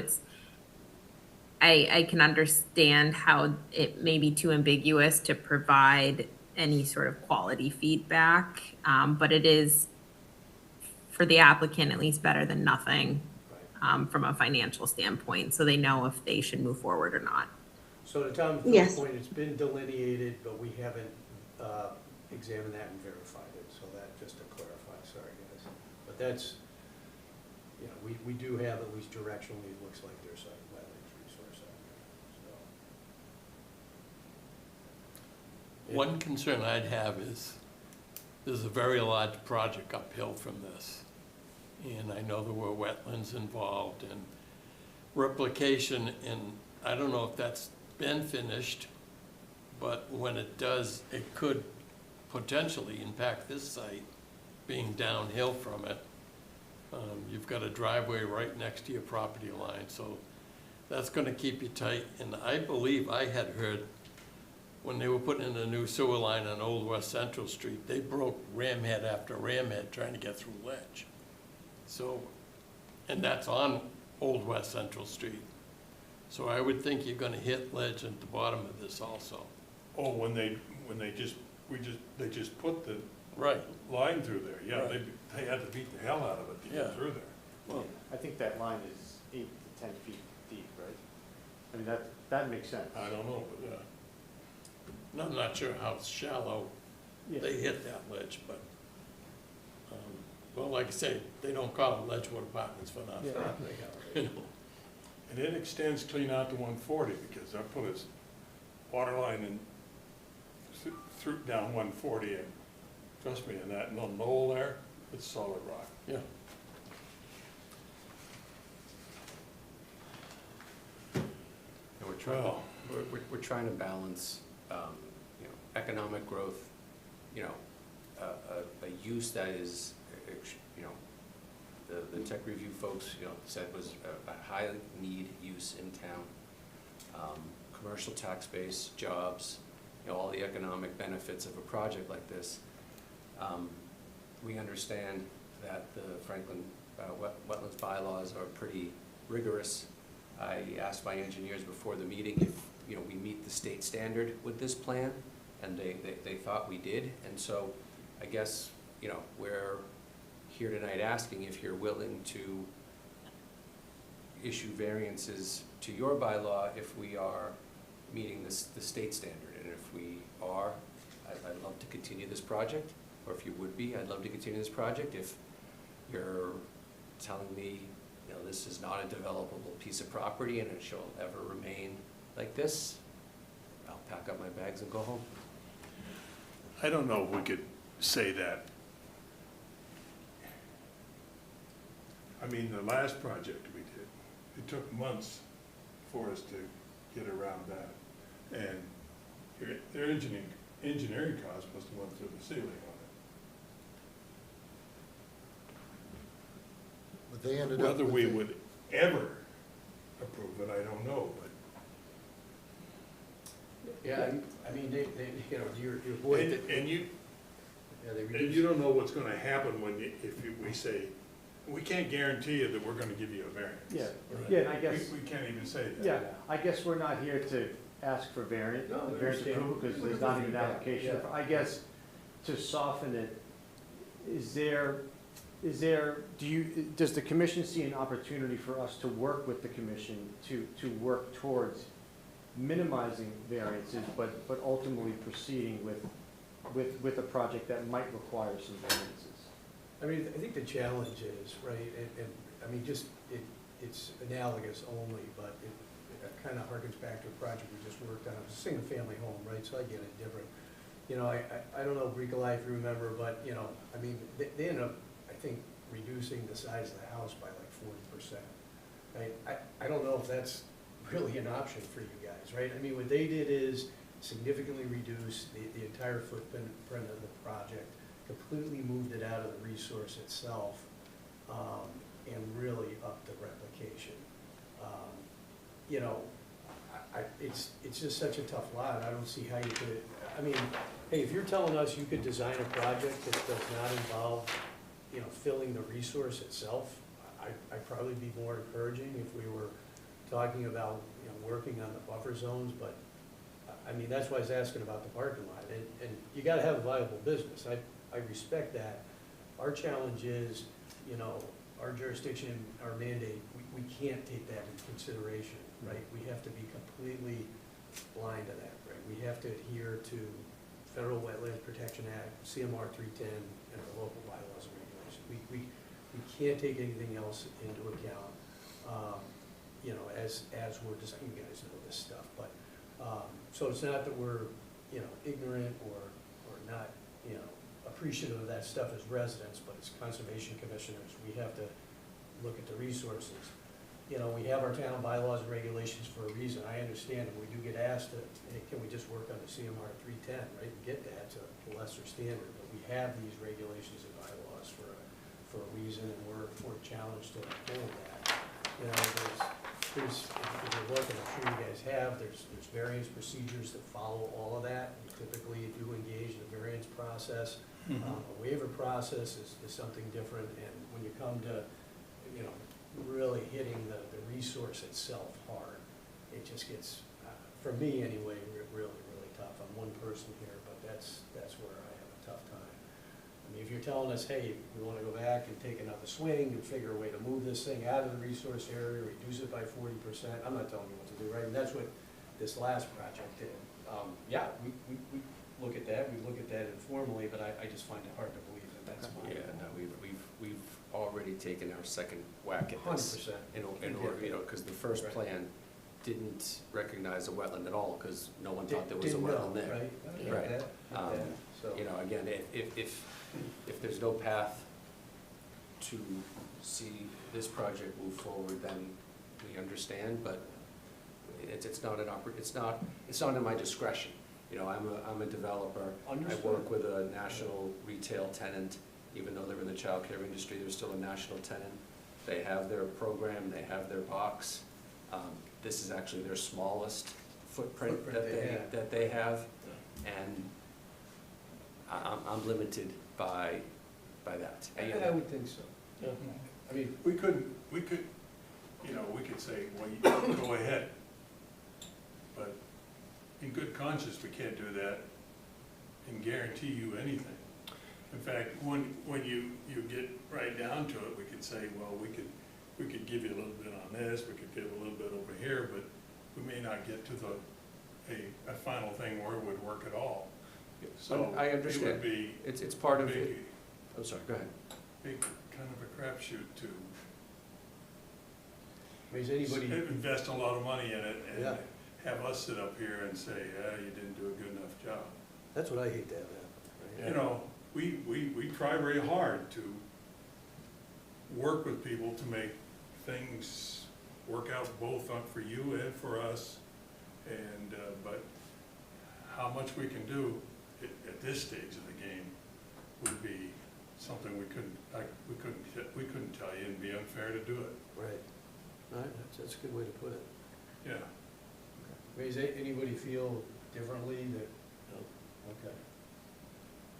I can understand how it may be too ambiguous to provide any sort of quality feedback, but it is, for the applicant, at least better than nothing, from a financial standpoint, so they know if they should move forward or not. So to Tom's Yes. point, it's been delineated, but we haven't examined that and verified it, so that, just to clarify, sorry guys. But that's, you know, we do have, at least directionally, it looks like there's a wetlands resource out there, so. One concern I'd have is, there's a very large project uphill from this. And I know there were wetlands involved and replication, and I don't know if that's been finished, but when it does, it could potentially impact this site, being downhill from it. You've got a driveway right next to your property line, so that's gonna keep you tight. And I believe I had heard, when they were putting in a new sewer line on Old West Central Street, they broke ram head after ram head trying to get through ledge. So, and that's on Old West Central Street. So I would think you're gonna hit ledge at the bottom of this also. Oh, when they just put the Right. line through there, yeah, Right. they had to beat the hell out of it to Yeah. get through there. Well, I think that line is 8 to 10 feet deep, right? I mean, that makes sense. I don't know, but, I'm not sure how shallow Yeah. they hit that ledge, but, well, like I say, they don't call it Ledgewood Apartments for nothing. Yeah. You know. and it extends clean out to 140, because I put his water line in, through, down 140, and trust me, in that little knoll there, it's solid rock. Yeah. And we're trying to balance, you know, economic growth, you know, a use that is, you know, the tech review folks, you know, said was a high need use in town. Commercial tax base, jobs, you know, all the economic benefits of a project like this. We understand that the Franklin wetlands bylaws are pretty rigorous. I asked my engineers before the meeting if, you know, we meet the state standard with this plan, and they thought we did. And so I guess, you know, we're here tonight asking if you're willing to issue variances to your bylaw if we are meeting the state standard. And if we are, I'd love to continue this project, or if you would be, I'd love to continue this project. If you're telling me, you know, this is not a developable piece of property and it shall ever remain like this, I'll pack up my bags and go home. I don't know if we could say that. I mean, the last project we did, it took months for us to get around that. And their engineering costs must have went through the ceiling on it. But they ended up Whether with we a- would ever approve it, I don't know, but. Yeah, I mean, they, you know, your boy. And you, Yeah, they and reduced. you don't know what's gonna happen when, we say, we can't guarantee you that we're gonna give you a variance. Yeah, yeah, and I guess, We can't even say that. yeah, I guess we're not here to ask for variance, No, I variance understand. approval, because there's not even an application. Yeah. I guess to soften it, is there, does the commission see an opportunity for us to work with the commission to work towards minimizing variances, but ultimately proceeding with a project that might require some variances? I mean, I think the challenge is, right, and I mean, just, it's analogous only, but it kind of harkens back to a project we just worked on. It was a single-family home, right, so I get it different. You know, I don't know, Bricolai, if you remember, but, you know, I mean, they ended up, I think, reducing the size of the house by like 40%. Right? I don't know if that's really an option for you guys, right? I mean, what they did is significantly reduce the entire footprint of the project, completely moved it out of the resource itself, and really upped the replication. You know, it's just such a tough lot. I don't see how you could, I mean, hey, if you're telling us you could design a project that does not involve, you know, filling the resource itself, I'd probably be more encouraging if we were talking about, working on the buffer zones, but, I mean, that's why I was asking about the parking lot, and you gotta have a viable business, I respect that. Our challenge is, our jurisdiction, our mandate, we can't take that into consideration, right? We have to be completely blind to that, right? We have to adhere to Federal Wetlands Protection Act, CMR 310, and our local bylaws and regulations. We can't take anything else into account, as we're designing. You guys know this stuff, but, so it's not that we're, ignorant or not, appreciative of that stuff as residents, but as conservation commissioners, we have to look at the resources. We have our town bylaws and regulations for a reason. I understand, and we do get asked to, hey, can we just work on the CMR 310, right, and get that to a lesser standard, but we have these regulations and bylaws for a reason, and we're challenged to uphold that. There's, if you look, and I'm sure you guys have, there's variance procedures that follow all of that. We typically do engage in the variance process. A waiver process is something different, and when you come to, really hitting the resource itself hard, it just gets, for me anyway, really, really tough. I'm one person here, but that's where I have a tough time. I mean, if you're telling us, hey, we want to go back and take another swing and figure a way to move this thing out of the resource area, reduce it by 40%, I'm not telling you what to do, right? And that's what this last project did. Yeah, we look at that, we look at that informally, but I just find it hard to believe that that's mine. Yeah, no, we've already taken our second whack at this. 100%. In order, because the first Right. plan didn't recognize a wetland at all, because no one thought there was a Didn't know, wetland there. right? I Right. get that, I get that. So- Again, if there's no path to see this project move forward, then we understand, but it's not in my discretion. I'm a developer. Understood. I work with a national retail tenant. Even though they're in the childcare industry, they're still a national tenant. They have their program, they have their box. This is actually their smallest footprint that they have, and I'm limited by that. I would think so. Yeah. I mean, we could, we could say, well, you go ahead. But in good conscience, we can't do that and guarantee you anything. In fact, when you get right down to it, we could say, well, we could give you a little bit on this, we could give a little bit over here, but we may not get to a final thing where it would work at all. So I understand. It would be It's part of it. I'm sorry, go ahead. Big kind of a crapshoot to Is anybody? invest a lot of money in it and Yeah. have us sit up here and say, you didn't do a good enough job. That's what I hate to have happen, right? We try very hard to work with people to make things work out both for you and for us. And, but how much we can do at this stage of the game would be something we couldn't tell you, and be unfair to do it. Right. All right, that's a good way to put it. Yeah. Does anybody feel differently that, no? Okay.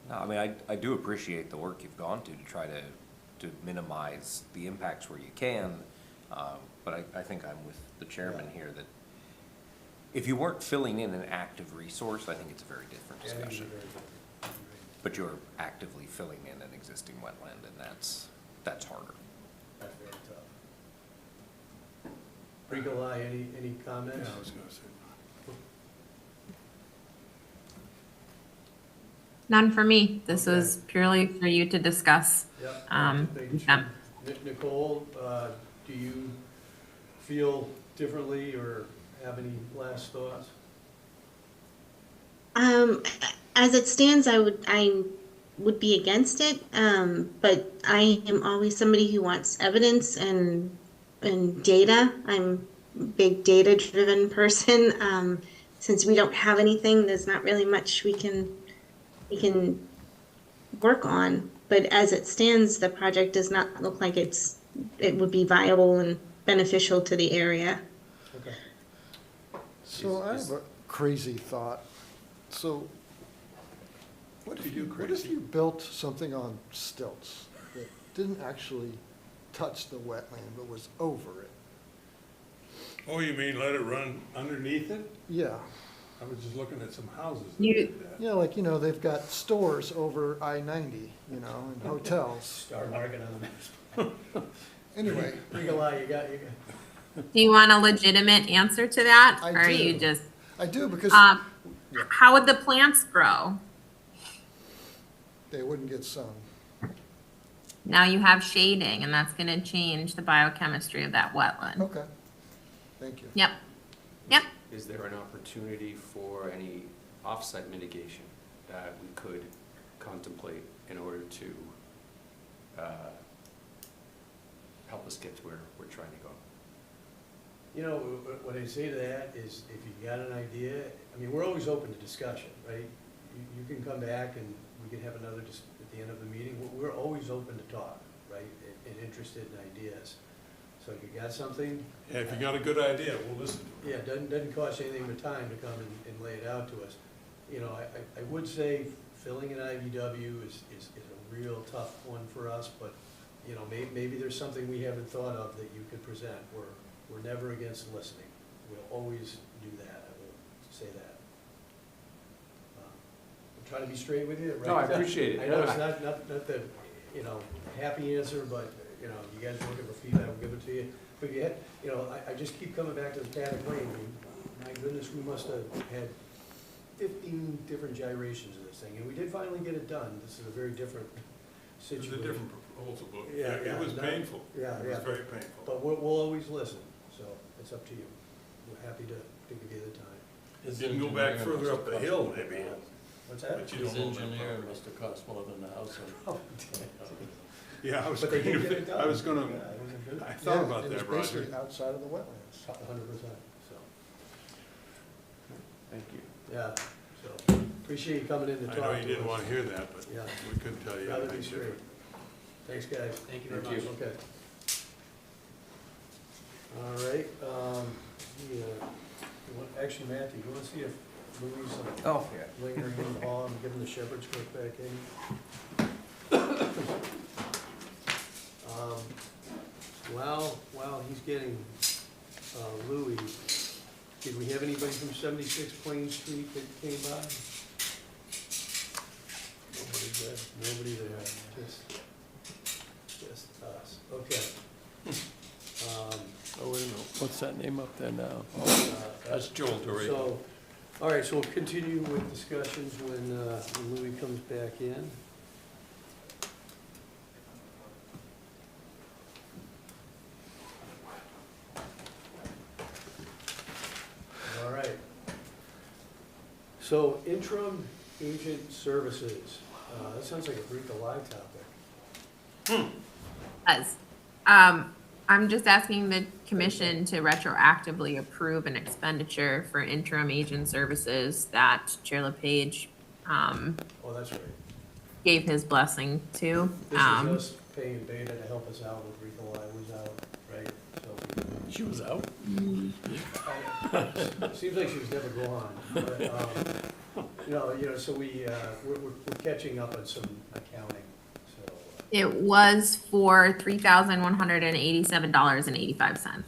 No, I mean, I do appreciate the work you've gone to try to minimize the impacts where you can, but I think I'm with the chairman here that if you weren't filling in an active resource, I think it's a very different Yeah, I think it's discussion. very different. But you're actively filling in an existing wetland, and that's harder. That's very tough. Ricolai, any comments? Yeah, I was gonna say. None for me. This Okay. was purely for you to discuss. Yep. with Thank them. you. Nicole, do you feel differently or have any last thoughts? As it stands, I would be against it, but I am always somebody who wants evidence and data. I'm a big data-driven person. Since we don't have anything, there's not really much we can work on. But as it stands, the project does not look like it would be viable and beneficial to the area. Okay. So I have a crazy thought. So what if you built something on stilts that didn't actually touch the wetland but was over it? Oh, you mean let it run underneath it? Yeah. I was just looking at some houses that You- did that. Yeah, like, they've got stores over I-90, and hotels. Start marking on the map. Anyway. Regal Eye, you got. Do you want a legitimate answer to that? I Or are you do. just, I do, because how would the plants grow? they wouldn't get sun. Now you have shading, and that's gonna change the biochemistry of that wetland. Okay, thank you. Yep, yep. Is there an opportunity for any offsite mitigation that we could contemplate in order to help us get to where we're trying to go? What I say to that is, if you've got an idea, I mean, we're always open to discussion, right? You can come back and we can have another, at the end of the meeting, we're always open to talk, right? And interested in ideas. So if you got something. Yeah, if you got a good idea, we'll listen to it. Yeah, it doesn't cost you anything but time to come and lay it out to us. I would say filling an IVW is a real tough one for us, but, maybe there's something we haven't thought of that you could present. We're never against listening. We'll always do that, I will say that. I'm trying to be straight with you, right? No, I appreciate it. I know it's not the, happy answer, but, you guys are looking for feedback, we'll give it to you. But you had, I just keep coming back to the Paddock Lane. I mean, my goodness, we must have had 15 different gyrations of this thing, and we did finally get it done. This is a very different It situation. was a different proposal, but Yeah, it was painful. Yeah, It was yeah. very painful. But we'll always listen, so it's up to you. We're happy to give you the time. You can go back further up the hill, maybe. What's that? But you His don't own that engineer property. must have cost more than the house. Oh, Yeah, I was But they did get it done. I was gonna, Yeah, it was a good- I thought about It was that, Roger. basically outside of the wetlands. 100%, so, Thank you. yeah, so, appreciate you coming in to I talk know to us. you didn't want to hear that, but Yeah. we couldn't tell you Rather anything be straight. different. Thanks, guys. Thank you very Thank much. Okay. All right, actually, Matthew, you want to see if Louis Oh, yeah. lingering in the hall and give him the shepherd's crook back in? While he's getting Louis, did we have anybody from 76 Plain Street that came by? Nobody there, nobody there, just us, okay. Oh, wait a minute, what's that name up there now? That's Joel Dorito. So, all right, so we'll continue with discussions when Louis comes back in. All right. So interim agent services, that sounds like a Greek Alive topic. Does. I'm just asking the commission to retroactively approve an expenditure for interim agent services that Chair LePage Oh, that's right. gave his blessing to. This is us paying Beta to help us out with Rico I was out, right? So She was out? seems like she was never gone, but, so we're catching up on some accounting, so. It was for $3,187.85.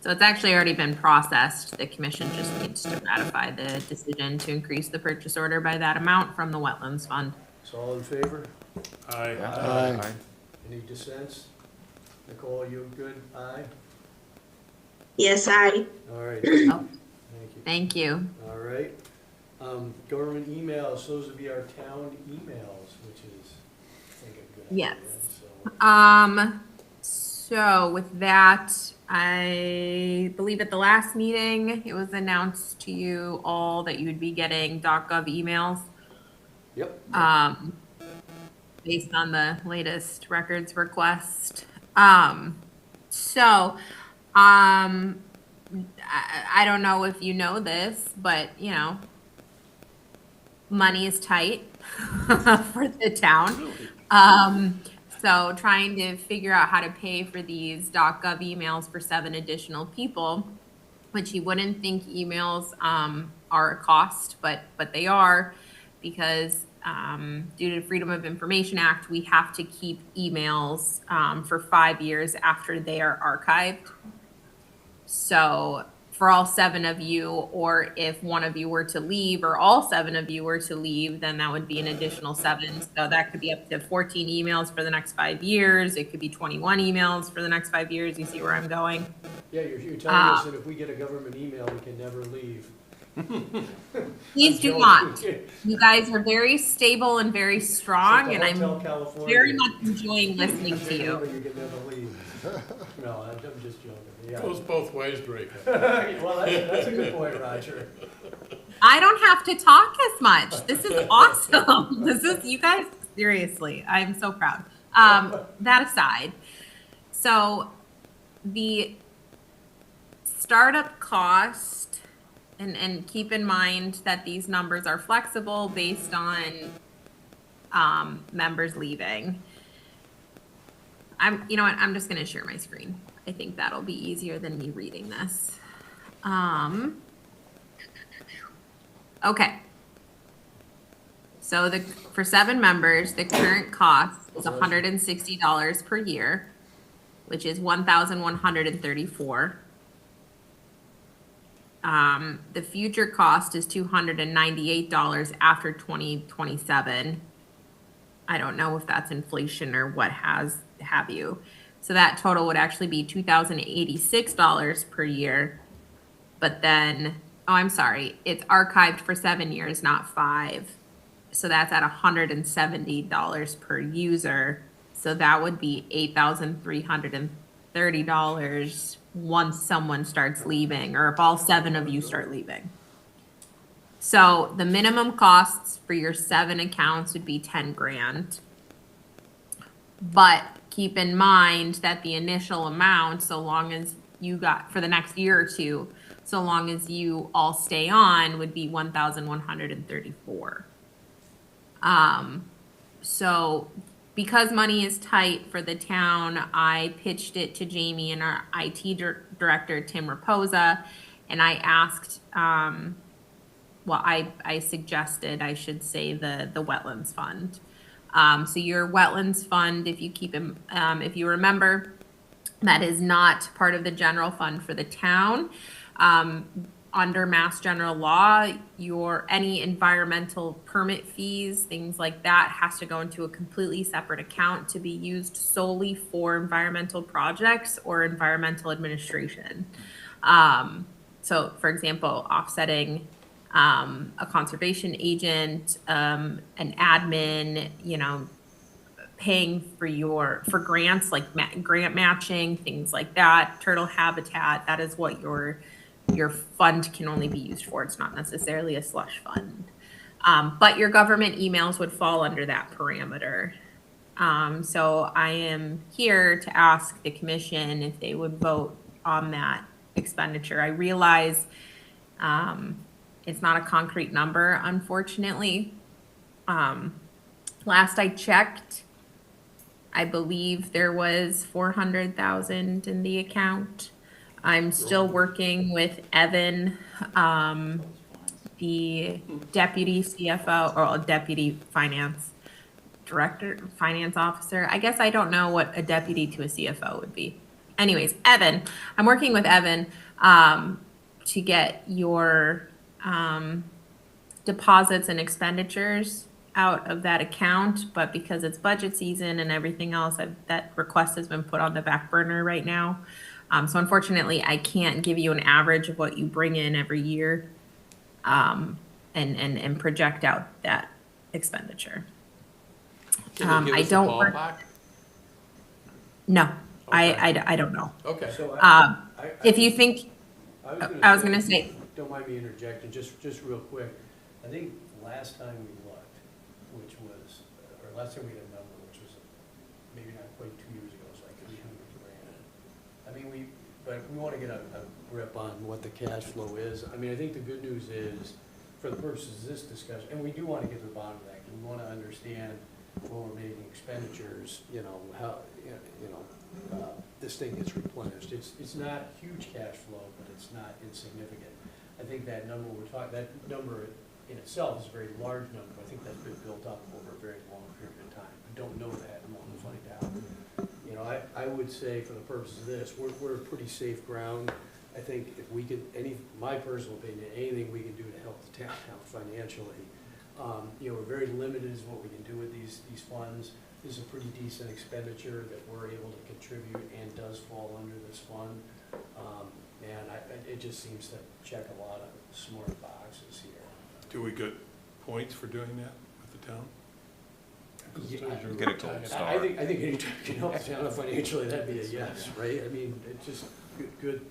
So it's actually already been processed. The commission just needs to ratify the decision to increase the purchase order by that amount from the Wetlands Fund. So all in favor? Aye. Aye. Any dissents? Nicole, you good? Aye? Yes, I. All right, Oh, thank you. thank you. All right. Government emails, those would be our town emails, which is, I think, a good idea. Yes. So, So with that, I believe at the last meeting, it was announced to you all that you would be getting .gov emails. Yep. Based on the latest records request. I don't know if you know this, but, money is tight for the town. So trying to figure out how to pay for these .gov emails for 7 additional people, which you wouldn't think emails are a cost, but they are, because due to the Freedom of Information Act, we have to keep emails for 5 years after they are archived. So for all 7 of you, or if one of you were to leave, or all 7 of you were to leave, then that would be an additional 7. So that could be up to 14 emails for the next 5 years. It could be 21 emails for the next 5 years. You see where I'm going? Yeah, you're telling us that if we get a government email, we can never leave. Please do not. You guys are very stable and very strong, and I'm very much enjoying listening to you. You can never leave. No, I'm just joking. Yeah. Goes both ways, Drake. Well, that's a good point, Roger. I don't have to talk as much. This is awesome. This is, you guys, seriously, I'm so proud. That aside, so the startup cost, and keep in mind that these numbers are flexible based on members leaving. You know what, I'm just gonna share my screen. I think that'll be easier than me reading this. Okay. So for 7 members, the current cost is $160 per year, which is $1,134. The future cost is $298 after 2027. I don't know if that's inflation or what have you. So that total would actually be $2,086 per year. But then, oh, I'm sorry, it's archived for 7 years, not 5. So that's at $170 per user. So that would be $8,330 once someone starts leaving, or if all 7 of you start leaving. So the minimum costs for your 7 accounts would be 10 grand. But keep in mind that the initial amount, so long as you got for the next year or 2, so long as you all stay on, would be $1,134. So because money is tight for the town, I pitched it to Jamie and our IT director, Tim Raposa, and I asked, I suggested, I should say, the wetlands fund. So your wetlands fund, if you remember, that is not part of the general fund for the town. Under Mass General Law, any environmental permit fees, things like that, has to go into a completely separate account to be used solely for environmental projects or environmental administration. So, for example, offsetting a conservation agent, an admin, paying for grants like grant matching, things like that, turtle habitat. That is what your fund can only be used for. It's not necessarily a slush fund. But your government emails would fall under that parameter. So I am here to ask the commission if they would vote on that expenditure. I realize it's not a concrete number, unfortunately. Last I checked, I believe there was 400,000 in the account. I'm still working with Evan, the deputy CFO, or deputy finance director, finance officer. I guess I don't know what a deputy to a CFO would be. Anyways, Evan, I'm working with Evan to get your deposits and expenditures out of that account, but because it's budget season and everything else, that request has been put on the back burner right now. So unfortunately, I can't give you an average of what you bring in every year and project out that expenditure. I don't. No, okay. I don't know. Okay. So if you think, I was gonna say. Don't mind me interjecting, just real quick. I think last time we looked, which was, or last time we had a number, which was maybe not quite 2 years ago, it was like 300 grand. I mean, but we want to get a grip on what the cash flow is. I mean, I think the good news is, for the purposes of this discussion, and we do want to get to the bottom of that, and we want to understand when we're making expenditures, how, this thing gets replenished. It's not huge cash flow, but it's not insignificant. I think that number that number in itself is a very large number. I think that's been built up over a very long period of time. I don't know that, and we'll find out. I would say, for the purpose of this, we're pretty safe ground. I think if we could, my personal opinion, anything we can do to help the town out financially. You know, we're very limited as what we can do with these funds. This is a pretty decent expenditure that we're able to contribute and does fall under this fund. And it just seems to check a lot of smart boxes here. Do we get points for doing that with the town? Yeah, Get a gold star. I think anytime you can help the town out financially, that'd be a yes, right? I mean, it's just good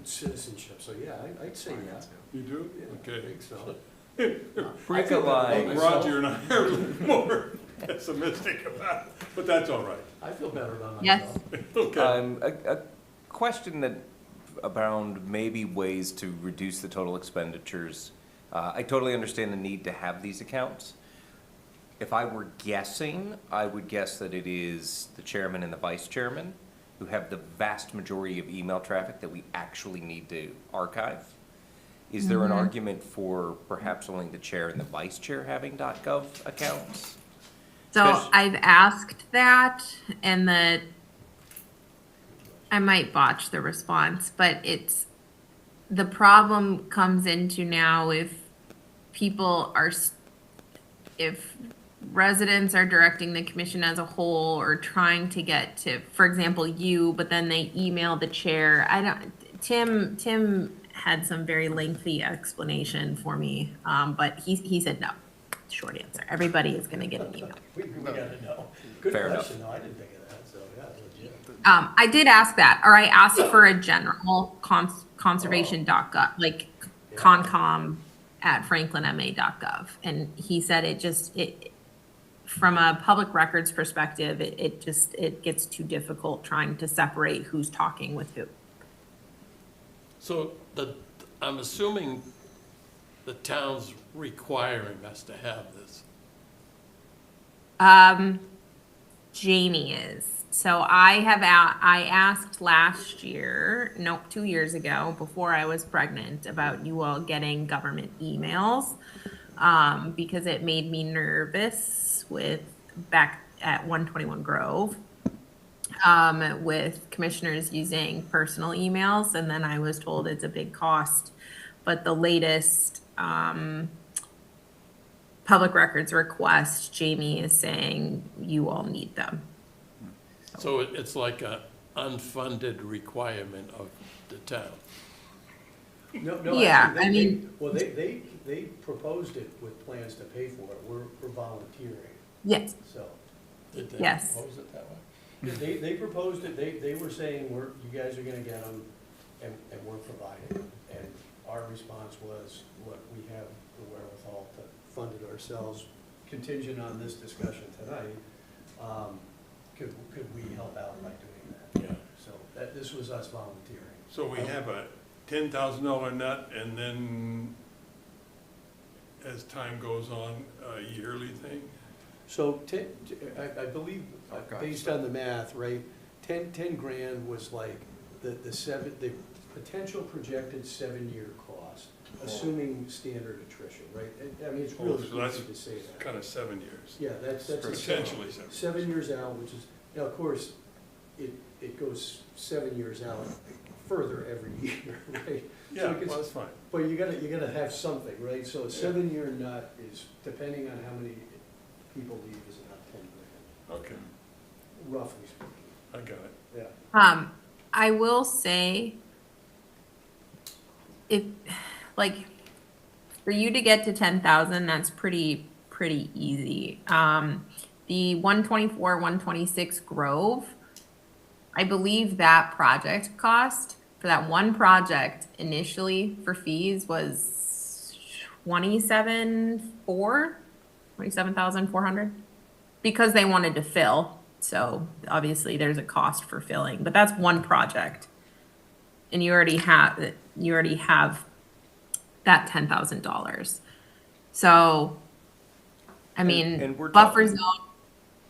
citizenship, so yeah, I'd say yeah. You do? Yeah, Okay. I think so. Bricolage. Roger and I are a little more pessimistic about it, but that's all right. I feel better about Yes. myself. Okay. A question that around maybe ways to reduce the total expenditures. I totally understand the need to have these accounts. If I were guessing, I would guess that it is the chairman and the vice chairman who have the vast majority of email traffic that we actually need to archive. Is there an argument for perhaps only the chair and the vice chair having .gov accounts? So Especially- I've asked that, and I might botch the response, but the problem comes into now if if residents are directing the commission as a whole or trying to get to, for example, you, but then they email the chair. Tim had some very lengthy explanation for me, but he said no. Short answer. Everybody is going to get an email. We gotta know. Good Fair question, no, I didn't think of that, so yeah, legit. I did ask that, or I asked for a general conservation.gov, like concom@franklinma.gov, and he said it from a public records perspective, it gets too difficult trying to separate who's talking with who. So I'm assuming the town's requiring us to have this. Jamie is. So I asked last year, 2 years ago, before I was pregnant, about you all getting government emails, because it made me nervous back at 121 Grove, with commissioners using personal emails, and then I was told it's a big cost. But the latest public records request, Jamie is saying you all need them. So it's like a unfunded requirement of the town. No, Yeah, actually, they proposed it with plans to pay for it, we're volunteering, Yes, so. Did they Yes. propose it that way? They proposed it, they were saying, you guys are gonna get them, and we're providing them. And our response was, look, we have the wherewithal to fund it ourselves, contingent on this discussion tonight. Could we help out by doing that? Yeah. So this was us volunteering. So we have a $10,000 nut, and then as time goes on, a yearly thing? So I believe, based on the math, right, 10 grand was like the potential projected 7-year cost, assuming standard attrition, right? I mean, it's really So that's easy to say that. kind of 7 years. Yeah, that's Potentially 7 years. 7 years out, which is, now, of course, it goes 7 years out further every year, right? So Yeah, it gets- well, that's fine. But you gotta have something, right? So a 7-year nut is, depending on how many people leave, is about 10 grand, Okay, roughly speaking, I got it. yeah. I will say, for you to get to 10,000, that's pretty easy. The 124, 126 Grove, I believe that project cost for that one project initially for fees was $27,400 because they wanted to fill. So obviously there's a cost for filling, but that's one project. And you already have that $10,000. So, I mean, And we're buffer talking- zone,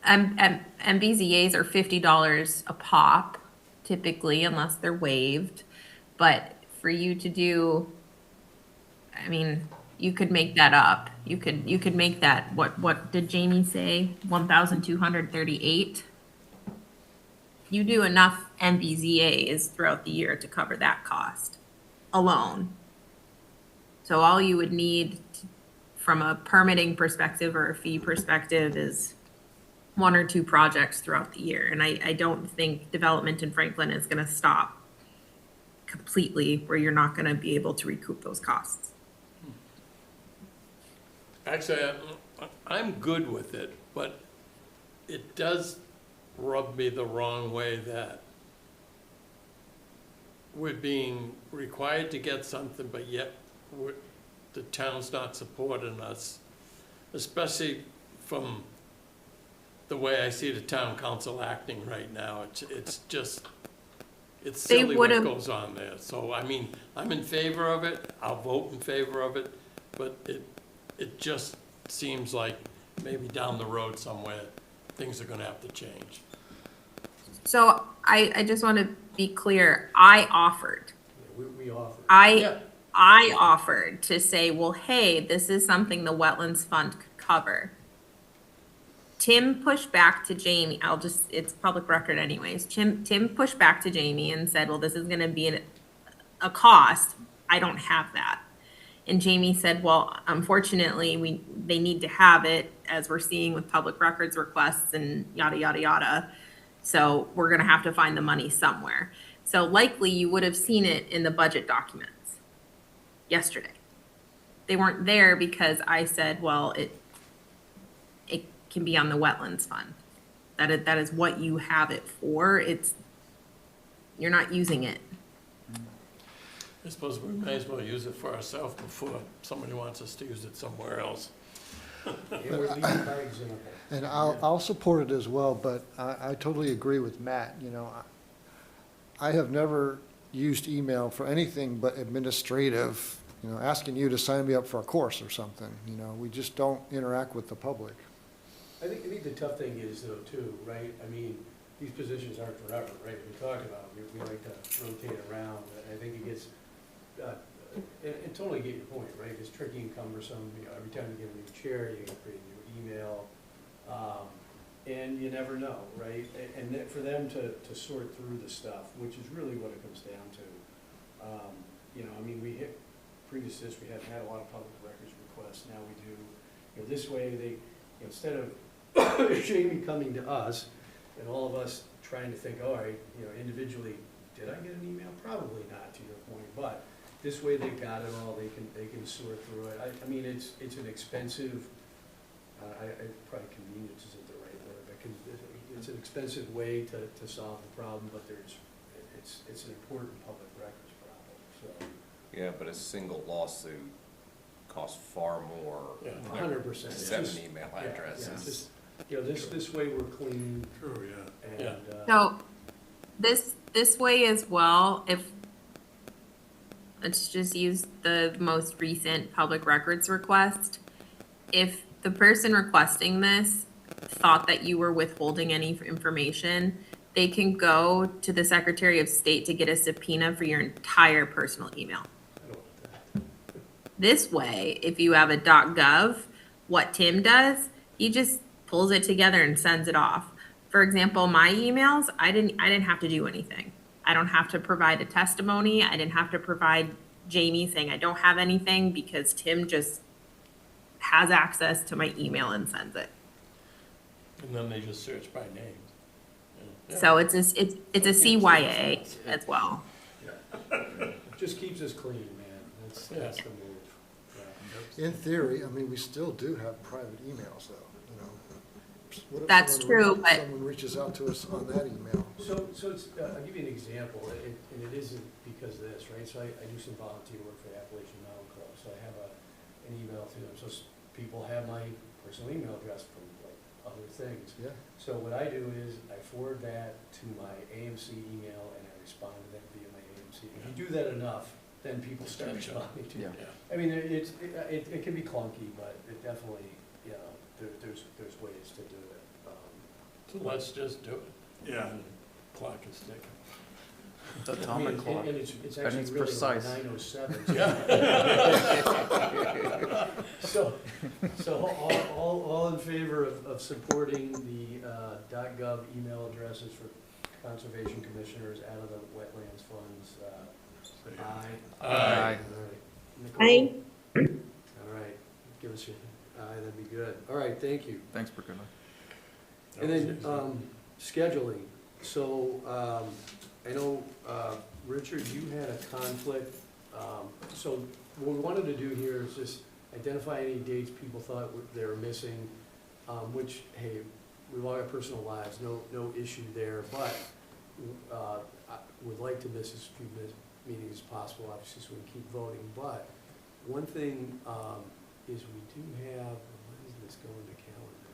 MBZAs are $50 a pop typically, unless they're waived. But for you to do, I mean, you could make that up. You could make that, what did Jamie say? 1,238? You do enough MBZAs throughout the year to cover that cost. alone. So all you would need from a permitting perspective or a fee perspective is 1 or 2 projects throughout the year. And I don't think development in Franklin is gonna stop completely where you're not gonna be able to recoup those costs. Actually, I'm good with it, but it does rub me the wrong way that we're being required to get something, but yet the town's not supporting us, especially from the way I see the town council acting right now. It's just, it's They silly what would've- goes on there. So, I mean, I'm in favor of it, I'll vote in favor of it, but it just seems like maybe down the road somewhere, things are gonna have to change. So I just want to be clear, I offered. We offer. I offered to say, well, hey, this is something the Wetlands Fund could cover. Tim pushed back to Jamie, it's public record anyways. Tim pushed back to Jamie and said, well, this is gonna be a cost. I don't have that. And Jamie said, well, unfortunately, they need to have it, as we're seeing with public records requests and yada, yada, yada. So we're gonna have to find the money somewhere. So likely you would have seen it in the budget documents yesterday. They weren't there because I said, well, it can be on the Wetlands Fund. That is what you have it for. You're not using it. I suppose we may as well use it for ourselves before somebody wants us to use it somewhere else. Yeah, we're leading by example. And I'll support it as well, but I totally agree with Matt, you know. I have never used email for anything but administrative, you know, asking you to sign me up for a course or something, you know. We just don't interact with the public. I think the tough thing is though too, right? I mean, these positions aren't forever, right? We talked about, we like to rotate around. I think it gets, and totally get your point, right? It's tricky and cumbersome, you know, every time you get a new chair, you gotta create a new email. And you never know, right? And for them to sort through the stuff, which is really what it comes down to. You know, I mean, previous to this, we haven't had a lot of public records requests, now we do. You know, this way instead of Jamie coming to us and all of us trying to think, all right, you know, individually, did I get an email? Probably not, to your point, but this way they've got it all, they can sort through it. I mean, it's an expensive, probably convenience isn't the right word, but it's an expensive way to solve the problem, but it's an important public records problem, so. Yeah, but a single lawsuit costs far more. Yeah, 100%. 7 Just- email yeah, addresses. yeah, just, you know, this way we're clean. True, yeah. And, So this way as well, let's just use the most recent public records request. If the person requesting this thought that you were withholding any information, they can go to the Secretary of State to get a subpoena for your entire personal email. This way, if you have a .gov, what Tim does, he just pulls it together and sends it off. For example, my emails, I didn't have to do anything. I don't have to provide a testimony. I didn't have to provide Jamie saying I don't have anything because Tim just has access to my email and sends it. And then they just search by name. Yeah. So it's a CYA as well. just keeps us clean, man. That's the move. Yeah. In theory, I mean, we still do have private emails though, you know. What if That's true, but. someone reaches out to us on that email? So it's, I'll give you an example, and it isn't because of this, right? So I do some volunteer work for the Appalachian Mountain Club, so I have an email to them, so people have my personal email address from like other things. Yeah. So what I do is I forward that to my AMC email and I respond to them via my AMC. If you do that enough, then people start responding to you. I mean, it can be clunky, but it definitely, you know, there's ways to do it. So let's just do it. Yeah. Clock is ticking. The atomic clock. And it's And actually it's really precise. 9:07. So all in favor of supporting the .gov email addresses for conservation commissioners out of the wetlands funds, Say Aye. Aye. All right. Aye. Nicole? All right, give us your, aye, that'd be good. All right, thank you. Thanks, Brickella. And then, scheduling, so, I know, Richard, you had a conflict, so what we wanted to do here is just identify any dates people thought they were missing, which, hey, we've all got personal lives, no issue there, but, I would like to miss as few meetings as possible, obviously, so we can keep voting, but one thing, is we do have, when does this go into calendar?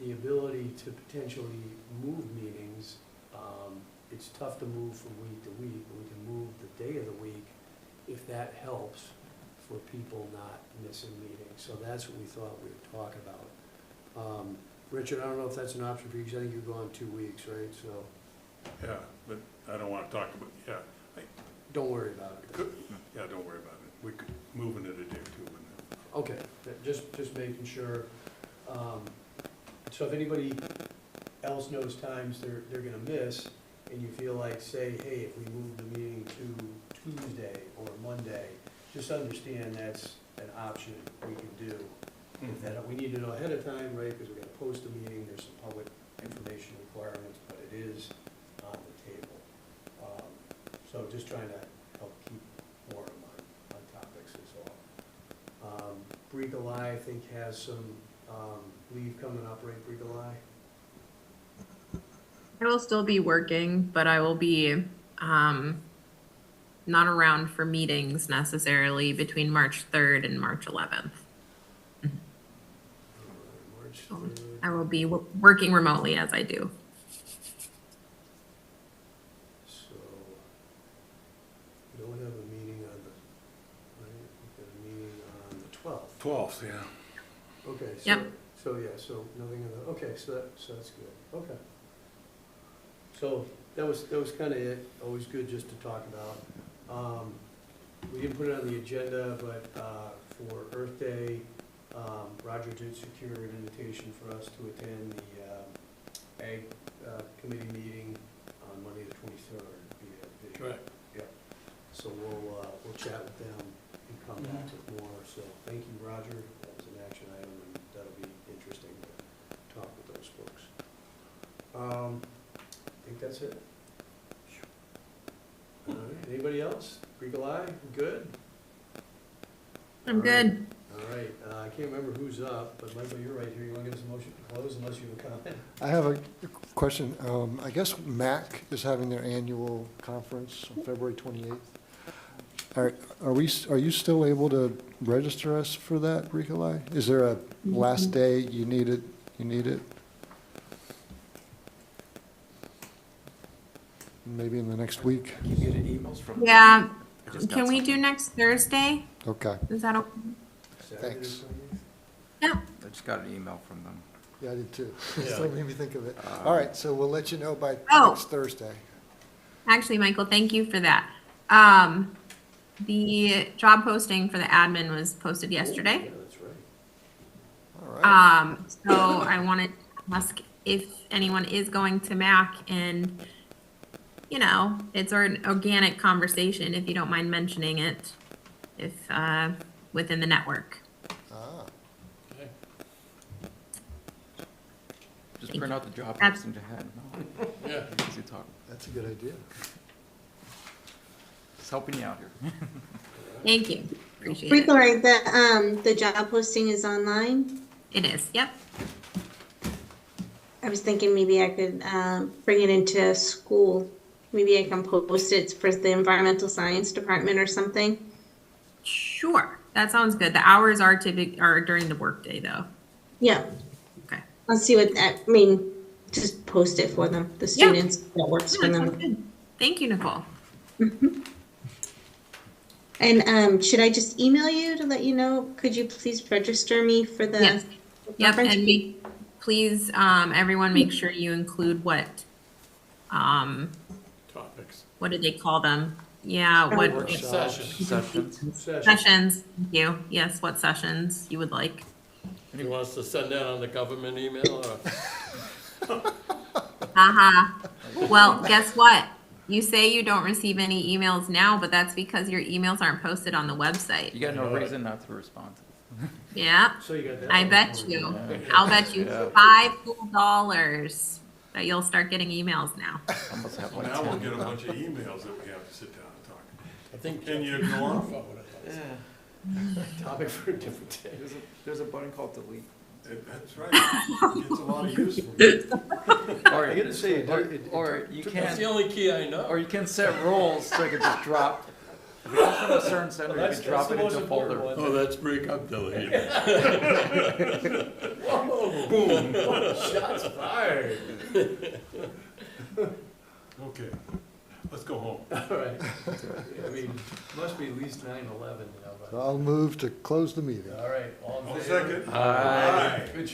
The ability to potentially move meetings. It's tough to move from week to week, but we can move the day of the week if that helps for people not missing meetings. So that's what we thought we would talk about. Richard, I don't know if that's an option for you, because I think you're gone 2 weeks, right? So Yeah, but I don't wanna talk about, yeah, don't worry about it. yeah, don't worry about it. We could, moving it a day or two. Okay, just making sure. So if anybody else knows times they're gonna miss, and you feel like, say, hey, if we move the meeting to Tuesday or Monday, just understand that's an option we can do. If that, we need to know ahead of time, right, because we gotta post a meeting, there's some public information requirements, but it is on the table. So just trying to help keep more of them on topics is all. Bricolai, I think, has some, leave coming up, right, Bricolai? I will still be working, but I will be not around for meetings necessarily between March 3rd and March 11th. March So 3rd. I will be working remotely as I do. So, we don't have a meeting on the, right, we've got a meeting on the 12th. 12th, yeah. Okay, so, Yep. so nothing in the, okay, so that's good, okay. So that was kinda it, always good just to talk about. We didn't put it on the agenda, but, for Earth Day, Roger did secure an invitation for us to attend the, Ag, Committee meeting on Monday the 23rd via video. Right. Yep, so we'll chat with them and come back with more, so thank you, Roger, that was an action item, and that'll be interesting to talk with those folks. I think that's it. All right, anybody else? Bricolai, good? I'm good. All right, I can't remember who's up, but Michael, you're right here, you wanna give us a motion to close unless you have a comment? I have a question. I guess MAC is having their annual conference on February 28th. Are you still able to register us for that, Bricolai? Is there a last day you need it? Maybe in the next week? You get emails from. Yeah. I just got Can we something. do next Thursday? Okay, Is that okay? Saturday the Thanks. 28th? Yeah. I just got an email from them. yeah, I did too. Yeah. So it made me think of it. All right, so we'll let you know by Oh. next Thursday. Actually, Michael, thank you for that. The job posting for the admin was posted yesterday. Yeah, that's right. All right. So I wanted to ask if anyone is going to MAC, and, you know, it's an organic conversation, if you don't mind mentioning it, if, within the network. Ah, Okay. Just Thank print you. out the job That's- posting you had. No, Yeah. easy talk. that's a good idea. Just helping you out here. Thank you. Appreciate it. Bricolai, the job posting is online. It is, yep. I was thinking maybe I could bring it into school. Maybe I can post it for the environmental science department or something. Sure, that sounds good. The hours are during the workday, though. Yeah, Okay. I'll see what that, I mean, just post it for them, the Yeah. students, that works for Yeah, that sounds them. good. Thank you, Nicole. And should I just email you to let you know? Could you please register me for the Yes. Yep, conference? and please, everyone, make sure you include what Topics. what do they call them? Yeah, what Workshops. Sessions. Sessions. sessions, thank you. Yes, what sessions you would like. You want us to send that on the government email or? Uh-huh. Well, guess what? You say you don't receive any emails now, but that's because your emails aren't posted on the website. You got no reason not to respond. Yeah, So you got that. I one bet for you. Yeah. I'll bet you Yeah. $5 that you'll start getting emails now. Almost have Well, like now we'll 10. get a bunch of emails that we have to sit down and talk. I think. Can you ignore them? Topic for a different day. There's a button called delete. That's right. It gets a lot of use from it. Or, I gotta say, or you That's the can, only key I know. or you can set rules so it can just drop. If it comes from a certain sender, you can drop it into a folder. Oh, that's break up delete. Whoa, boom, shots fired. Okay, let's go home. All right. I mean, must be at least 9/11 now, So but, I'll move to close the meeting. all right, all in I'll favor? second. Aye. Good